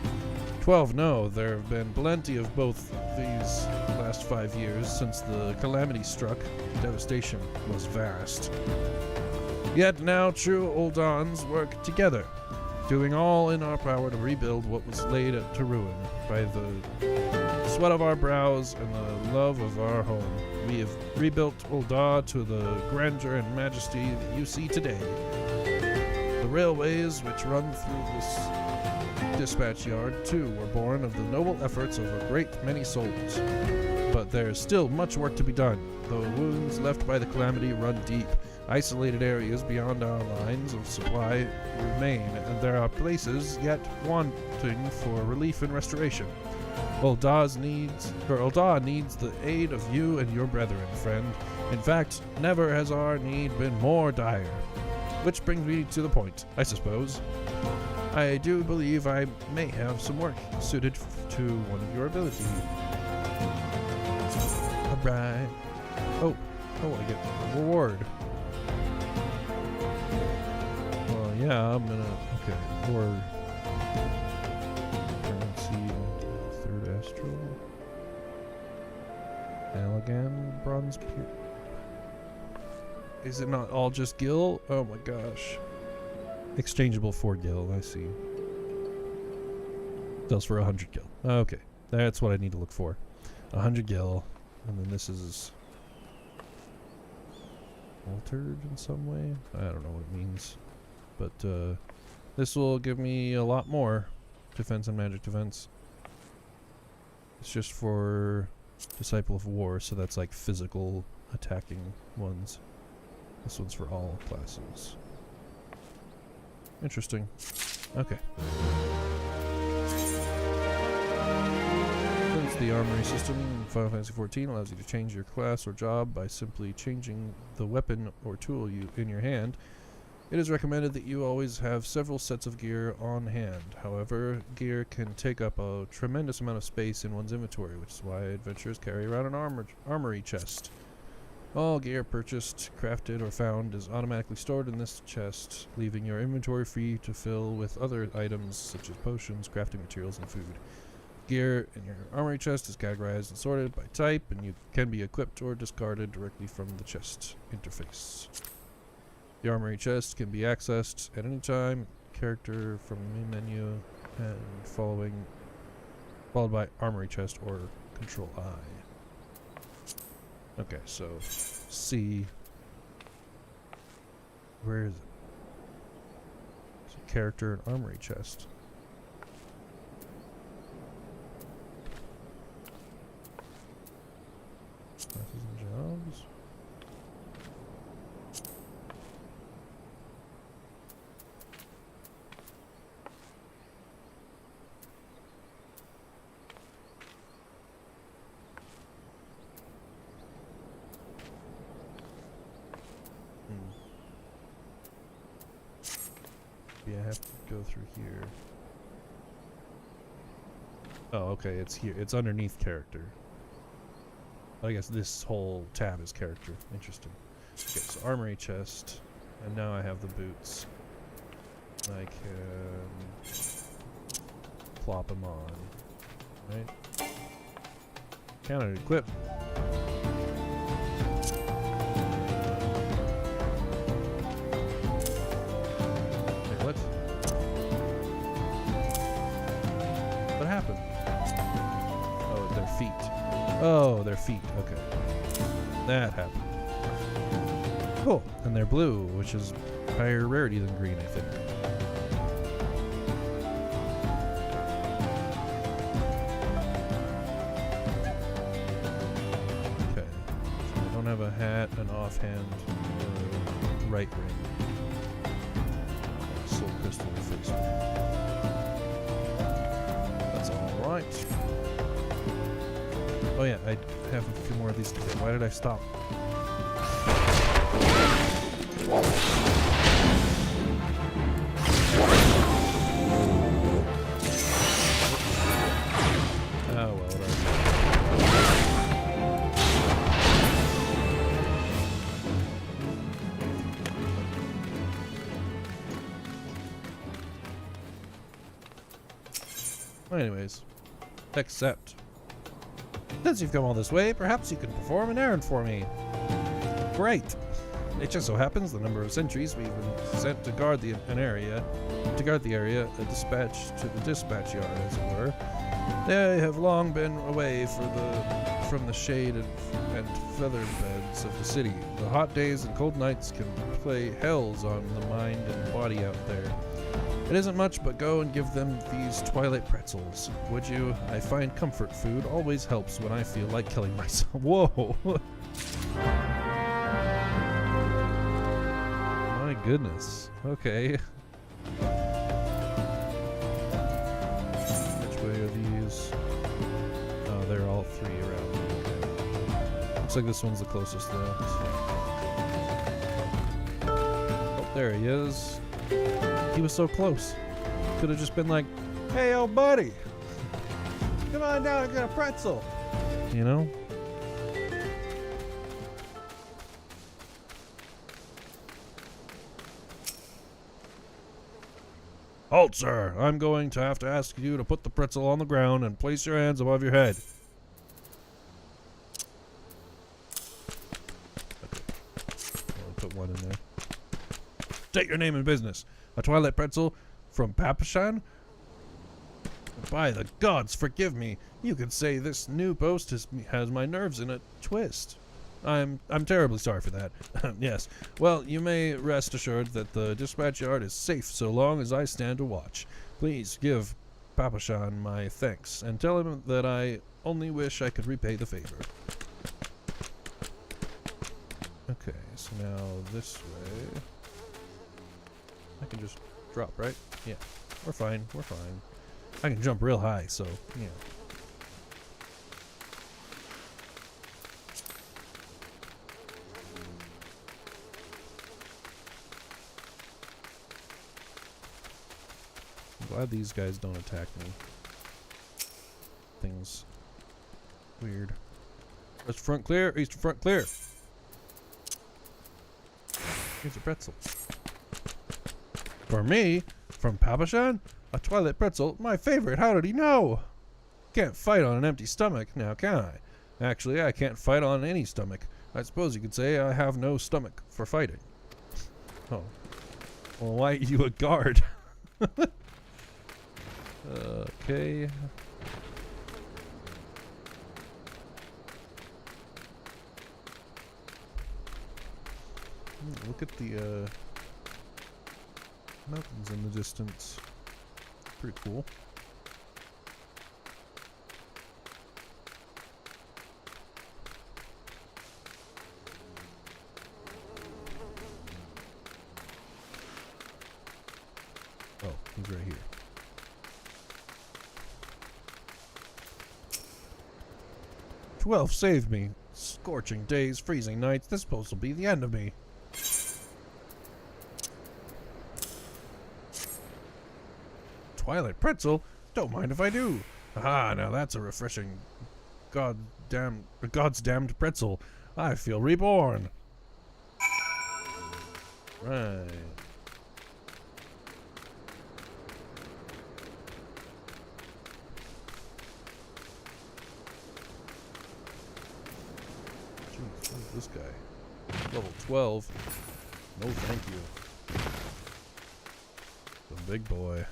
12, no. There have been plenty of both these last 5 years since the calamity struck. Devastation was vast. Yet now true Uldans work together, doing all in our power to rebuild what was laid to ruin by the sweat of our brows and the love of our home. We have rebuilt Ul'dah to the grandeur and majesty that you see today. The railways which run through this dispatch yard, too, were born of the noble efforts of a great many souls. But there is still much work to be done. The wounds left by the calamity run deep. Isolated areas beyond our lines of supply remain, and there are places yet wanting for relief and restoration. Ul'dah needs the aid of you and your brethren, friend. In fact, never has our need been more dire. Which brings me to the point, I suppose. I do believe I may have some work suited to one of your abilities. Alright. Oh, I want to get a reward. Well, yeah, I'm gonna... Okay, or... Currency, third astral. Allegan, bronze pier... Is it not all just gil? Oh my gosh. Exchangeable for gil, I see. Sells for 100 gil. Okay, that's what I need to look for. 100 gil, and then this is altered in some way. I don't know what it means, but this will give me a lot more defense and magic defense. It's just for Disciple of War, so that's like physical attacking ones. This one's for all classes. Interesting. Okay. Since the armory system in Final Fantasy XIV allows you to change your class or job by simply changing the weapon or tool in your hand, it is recommended that you always have several sets of gear on hand. However, gear can take up a tremendous amount of space in one's inventory, which is why adventurers carry around an armory chest. All gear purchased, crafted, or found is automatically stored in this chest, leaving your inventory free to fill with other items such as potions, crafting materials, and food. Gear in your armory chest is categorized and sorted by type, and you can be equipped or discarded directly from the chest interface. The armory chest can be accessed at any time, character from the main menu, and followed by armory chest or control I. Okay, so C. Where is it? So character and armory chest. Classes and jobs. Yeah, I have to go through here. Oh, okay, it's here. It's underneath character. I guess this whole tab is character. Interesting. Okay, so armory chest. And now I have the boots. I can plop them on. Right? Counter equip. What happened? Oh, their feet. Oh, their feet. Okay. That happened. Cool. And they're blue, which is higher rarity than green, I think. Okay. So I don't have a hat, an offhand, or right ring. Soul crystal face. That's alright. Oh yeah, I have a few more of these to get. Why did I stop? Oh well, whatever. Oh Anyways, accept. Since you've come all this way, perhaps you can perform an errand for me. Great. It just so happens the number of sentries we've been sent to guard the area, a dispatch to the dispatch yard, as it were. They have long been away from the shade and feather beds of the city. The hot days and cold nights can play hells on the mind and body out there. It isn't much, but go and give them these twilight pretzels, would you? I find comfort food always helps when I feel like killing myself. Whoa! My goodness. Okay. Which way are these? Oh, they're all three around. Okay. Looks like this one's the closest though. Oh, there he is. He was so close. Could have just been like, hey, old buddy, come on down and get a pretzel. You know? Halt, sir. I'm going to have to ask you to put the pretzel on the ground and place your hands above your head. Okay. I'll put one in there. State your name and business. A twilight pretzel from Papashan? By the gods, forgive me. You could say this new post has my nerves in a twist. I'm terribly sorry for that. Yes. Well, you may rest assured that the dispatch yard is safe so long as I stand to watch. Please give Papashan my thanks and tell him that I only wish I could repay the favor. Okay, so now this way. I can just drop, right? Yeah. We're fine. We're fine. I can jump real high, so, yeah. I'm glad these guys don't attack me. Things weird. West front clear, east front clear. Here's a pretzel. For me? From Papashan? A twilight pretzel? My favorite. How did he know? Can't fight on an empty stomach, now can I? Actually, I can't fight on any stomach. I suppose you could say I have no stomach for fighting. Oh. Well, why are you a guard? Okay. Look at the mountains in the distance. Pretty cool. Oh, he's right here. "12 saved me. Scorching days, freezing nights. This supposed to be the end of me." Twilight pretzel? Don't mind if I do. Ah, now that's a refreshing God's damned pretzel. I feel reborn. Right. Jeez, what is this guy? Level 12. No thank you. The big boy.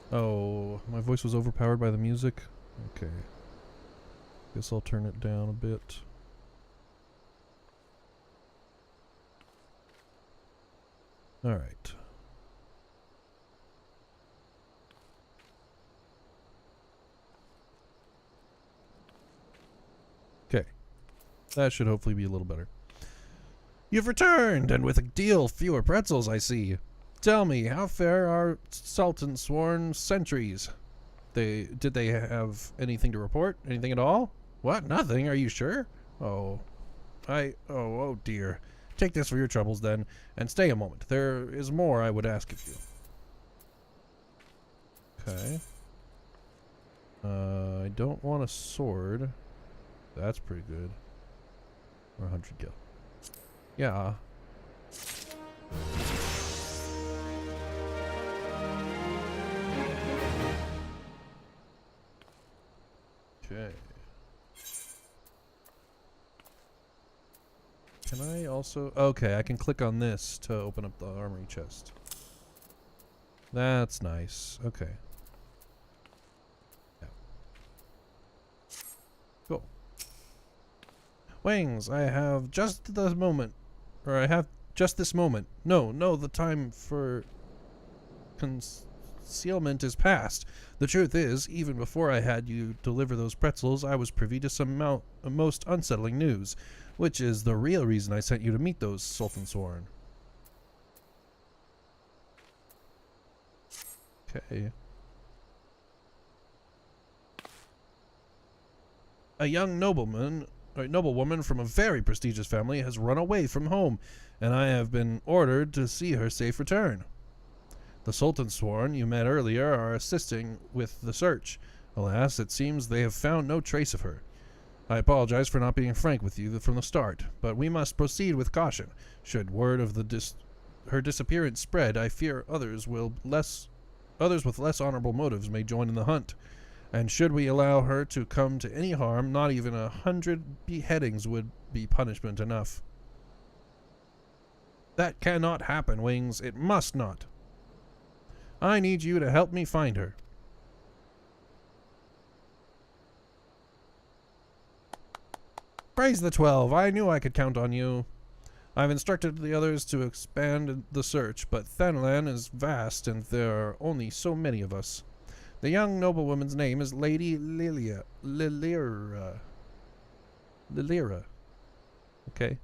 Oh, my voice was overpowered by the music? Okay. Guess I'll turn it down a bit. Alright. Okay. That should hopefully be a little better. You've returned, and with a deal fewer pretzels, I see. Tell me, how fair are Sultan's sworn sentries? Did they have anything to report? Anything at all? What? Nothing? Are you sure? Oh dear. Take this for your troubles then, and stay a moment. There is more I would ask of you. Okay. I don't want a sword. That's pretty good. Or 100 gil. Yeah. Okay. Can I also... Okay, I can click on this to open up the armory chest. That's nice. Okay. Yeah. Cool. Wings, I have just the moment. Or I have just this moment. No, the time for concealment is past. The truth is, even before I had you deliver those pretzels, I was privy to some most unsettling news, which is the real reason I sent you to meet those Sultansworn. Okay. A young noblewoman from a very prestigious family has run away from home, and I have been ordered to see her safe return. The Sultansworn you met earlier are assisting with the search. Alas, it seems they have found no trace of her. I apologize for not being frank with you from the start, but we must proceed with caution. Should word of her disappearance spread, I fear others with less honorable motives may join in the hunt. And should we allow her to come to any harm, not even 100 beheadings would be punishment enough. That cannot happen, Wings. It must not. I need you to help me find her. Praise the 12. I knew I could count on you. I've instructed the others to expand the search, but Thanlan is vast and there are only so many of us. The young noblewoman's name is Lady Lilira. Okay.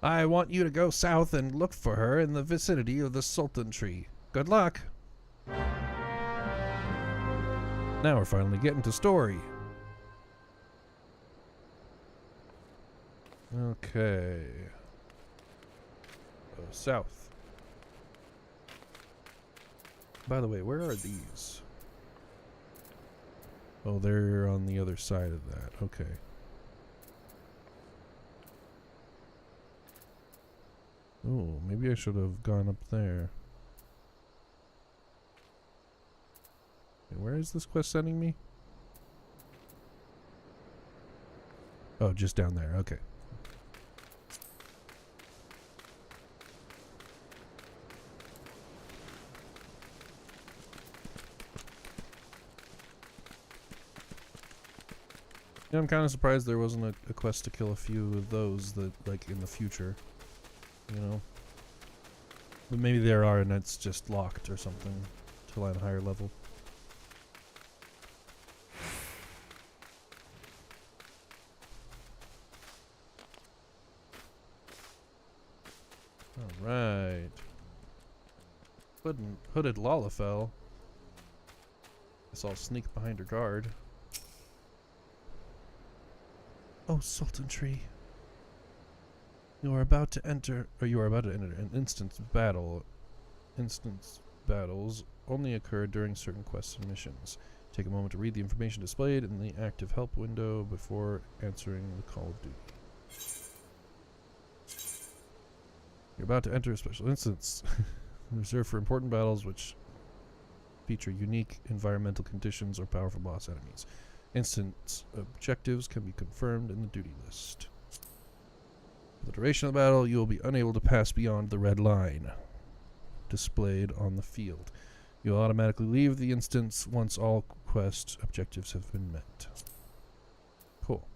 I want you to go south and look for her in the vicinity of the Sultan Tree. Good luck. Now we're finally getting to story. Okay. South. By the way, where are these? Oh, they're on the other side of that. Okay. Oh, maybe I should have gone up there. Okay, where is this quest sending me? Oh, just down there. Okay. Yeah, I'm kind of surprised there wasn't a quest to kill a few of those that, like, in the future, you know? But maybe there are and it's just locked or something till I'm higher level. Alright. Hooded Lalafell. Guess I'll sneak behind her guard. Oh, Sultan Tree. You are about to enter an instant battle. Instance battles only occur during certain quests and missions. Take a moment to read the information displayed in the active help window before answering the call of duty. You're about to enter a special instance reserved for important battles which feature unique environmental conditions or powerful boss enemies. Instance objectives can be confirmed in the duty list. For the duration of the battle, you will be unable to pass beyond the red line displayed on the field. You'll automatically leave the instance once all quest objectives have been met. Cool.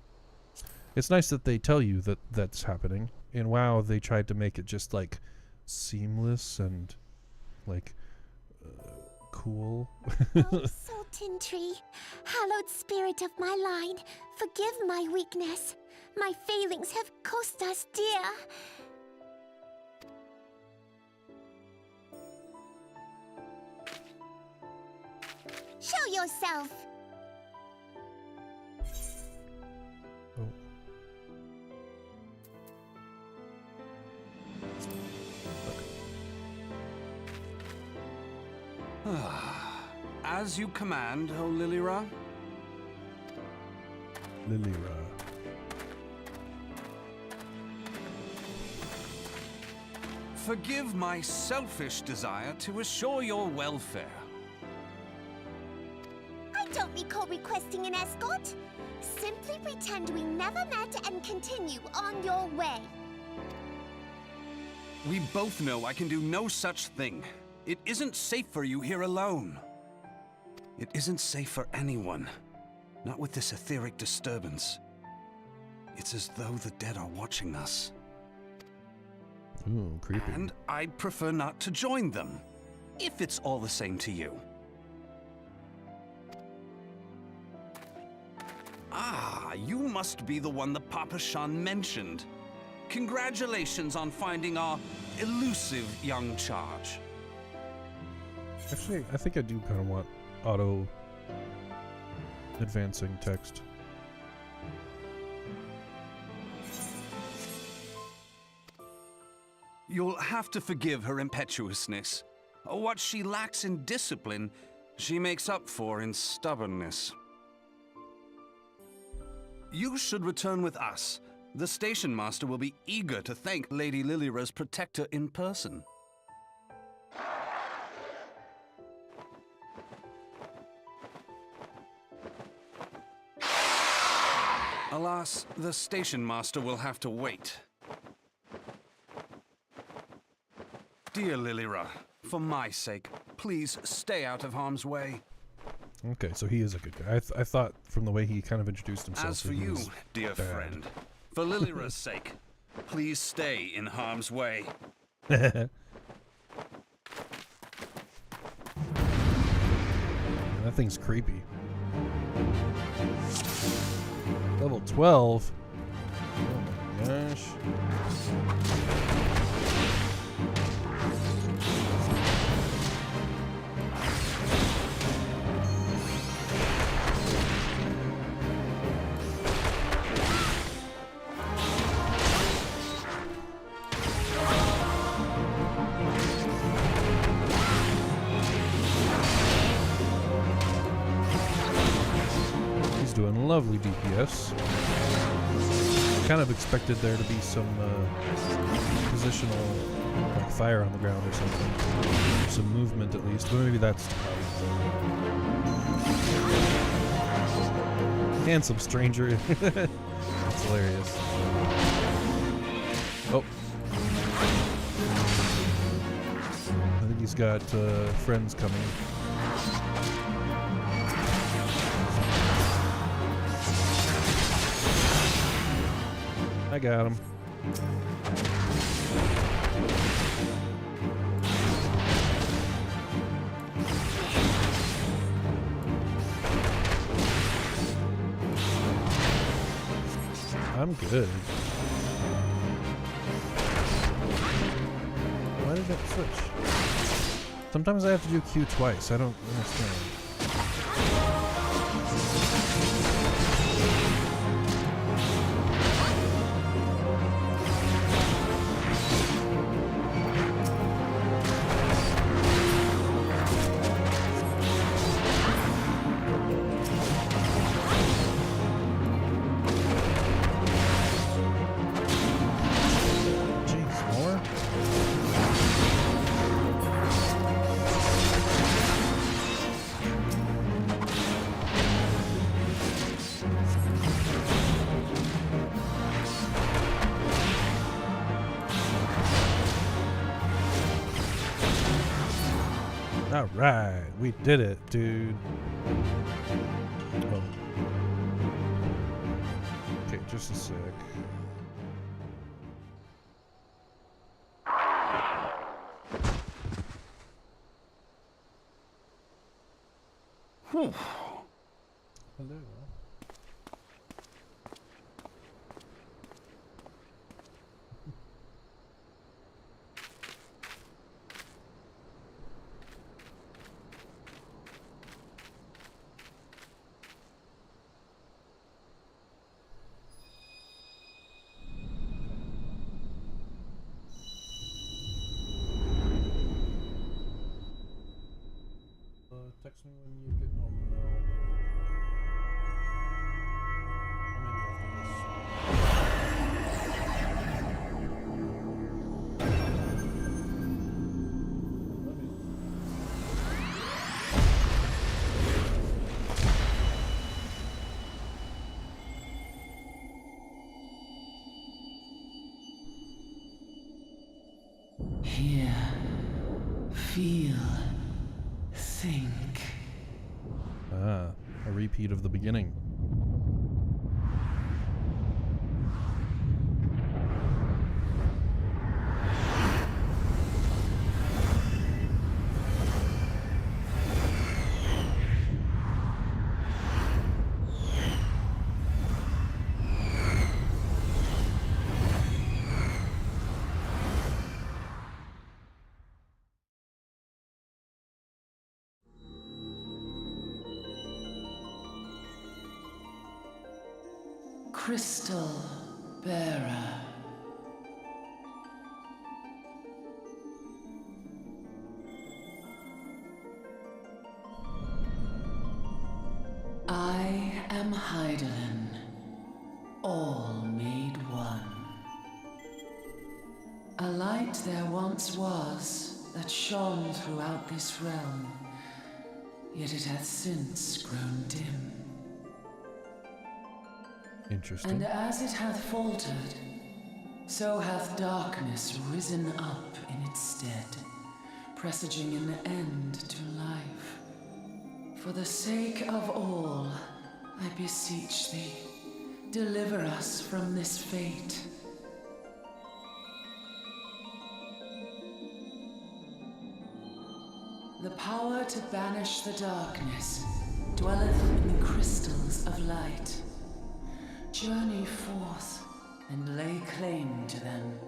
It's nice that they tell you that that's happening. In WoW, they tried to make it just, like, seamless and, like, cool. Oh, Sultan Tree, hallowed spirit of my line, forgive my weakness. My failings have cost us dear. Show yourself. Oh. As you command, O Lilira. Forgive my selfish desire to assure your welfare. I don't recall requesting an escort. Simply pretend we never met and continue on your way. We both know I can do no such thing. It isn't safe for you here alone. It isn't safe for anyone. Not with this etheric disturbance. It's as though the dead are watching us. Ooh, creepy. And I'd prefer not to join them, if it's all the same to you. Ah, you must be the one the Papa Shan mentioned. Congratulations on finding our elusive young charge. Actually, I think I do kind of want auto advancing text. You'll have to forgive her impetuousness. What she lacks in discipline, she makes up for in stubbornness. You should return with us. The station master will be eager to thank Lady Lilira's protector in person. Alas, the station master will have to wait. Dear Lilira, for my sake, please stay out of harm's way. Okay, so he is a good guy. I thought from the way he kind of introduced himself. As for that he you, was dear bad. friend, for Lilira's sake, please stay in harm's way. That thing's creepy. Level 12. Oh my gosh. Doing lovely DPS. Kind of expected there to be some positional, like fire on the ground or something, some movement at least. But maybe that's handsome stranger. That's hilarious. Oh, I think he's got friends coming. I got him. I'm good. Why did that switch? Sometimes I have to do Q twice. I don't understand. Alright, we did it, dude. Oh. Okay, just a sec. Whew. Hello. Text me when you get home now. I'm in after this. hear, feel, think. Ah, a repeat of the beginning. Crystal Bearer. I am Hydaelyn, all made one. A light there once was that shone throughout this realm, yet it hath since grown dim. Interesting. And as it hath faltered, so hath darkness risen up in its stead, presaging an end to life. For the sake of all, I beseech thee, deliver us from this fate. The power to banish the darkness dwelleth in the crystals of light. Journey forth and lay claim to them.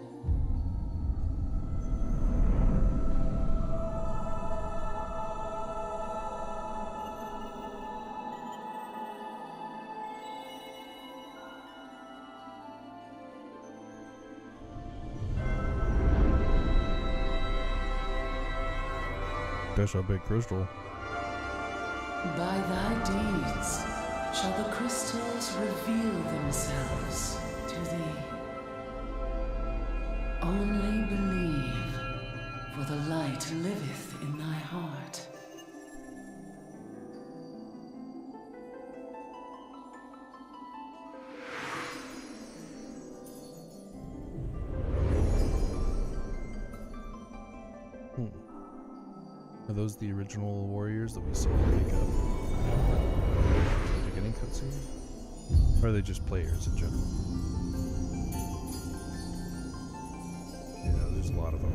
That's a big crystal. By thy deeds shall the crystals reveal themselves to thee. Only believe, for the light liveth in thy heart. Are those the original warriors that we saw wake up? The beginning cutscene? Or are they just players in general? Yeah, there's a lot of them.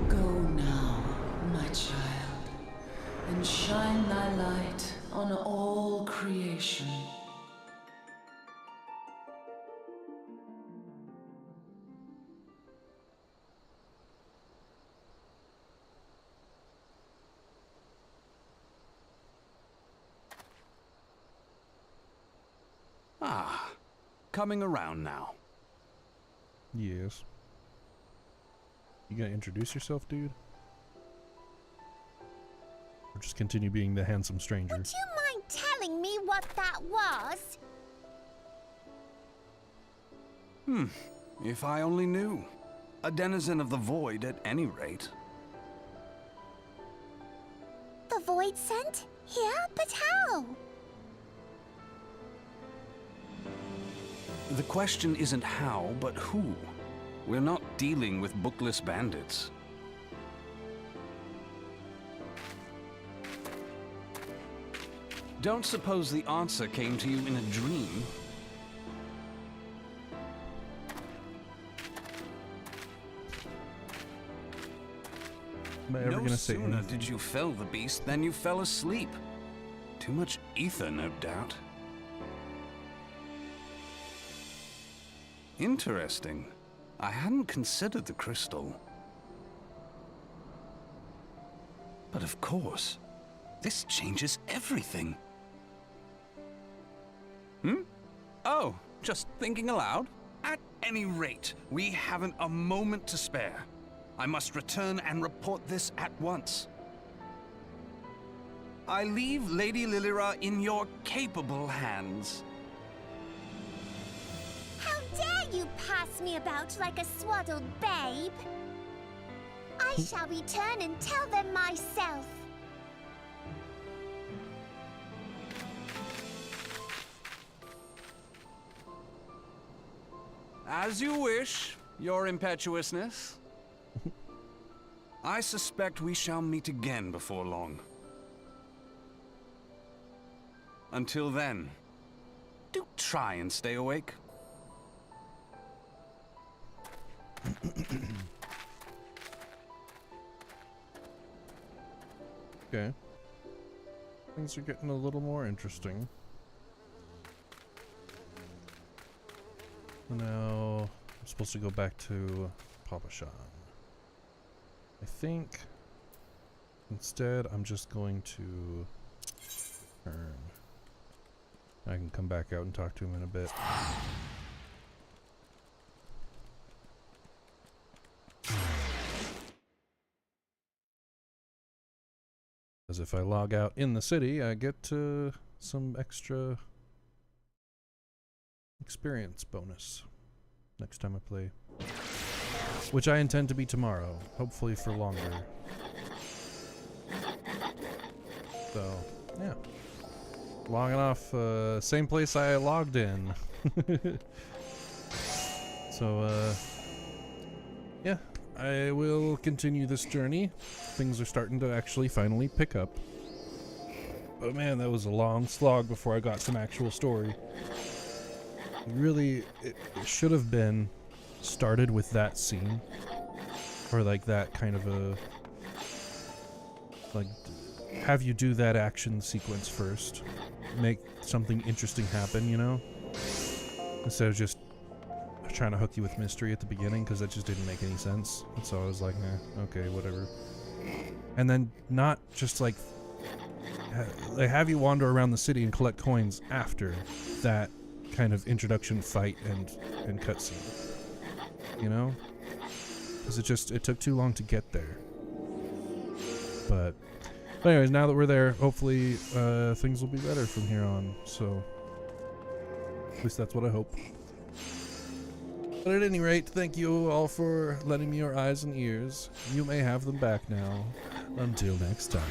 Go now, my child, and shine thy light on all creation. Ah, coming around now. Yes. You gonna introduce yourself, dude? Or just continue being the handsome stranger? Would you mind telling me what that was? If I only knew. A denizen of the void at any rate. The void sent? Here? But how? The question isn't how, but who. We're not dealing with bookless bandits. Don't suppose the answer came to you in a dream? Am I ever No gonna say sooner anything? did you fell the beast than you fell asleep. Too much ether, no doubt. Interesting. I hadn't considered the crystal. But of course, this changes everything. Oh, just thinking aloud? At any rate, we haven't a moment to spare. I must return and report this at once. I leave Lady Lilira in your capable hands. How dare you pass me about like a swaddled babe? I shall return and tell them myself. As you wish, your impetuousness. I suspect we shall meet again before long. Until then, do try and stay awake. Okay. Things are getting a little more interesting. Now, I'm supposed to go back to Papa Shan. I think instead I'm just going to turn. I can come back out and talk to him in a bit. As if I log out in the city, I get some extra experience bonus next time I play. Which I intend to be tomorrow, hopefully for longer. So, yeah. Logging off, same place I logged in. So, yeah. I will continue this journey. Things are starting to actually finally pick up. But man, that was a long slog before I got some actual story. Really, it should have been started with that scene. Or like that kind of a... like, have you do that action sequence first. Make something interesting happen, you know? Instead of just trying to hook you with mystery at the beginning, because that just didn't make any sense. And so I was like, okay, whatever. And then not just like have you wander around the city and collect coins after that kind of introduction fight and cutscene, you know? Because it took too long to get there. But anyways, now that we're there, hopefully things will be better from here on. So at least that's what I hope. But at any rate, thank you all for lending me your eyes and ears. You may have them back now. Until next time.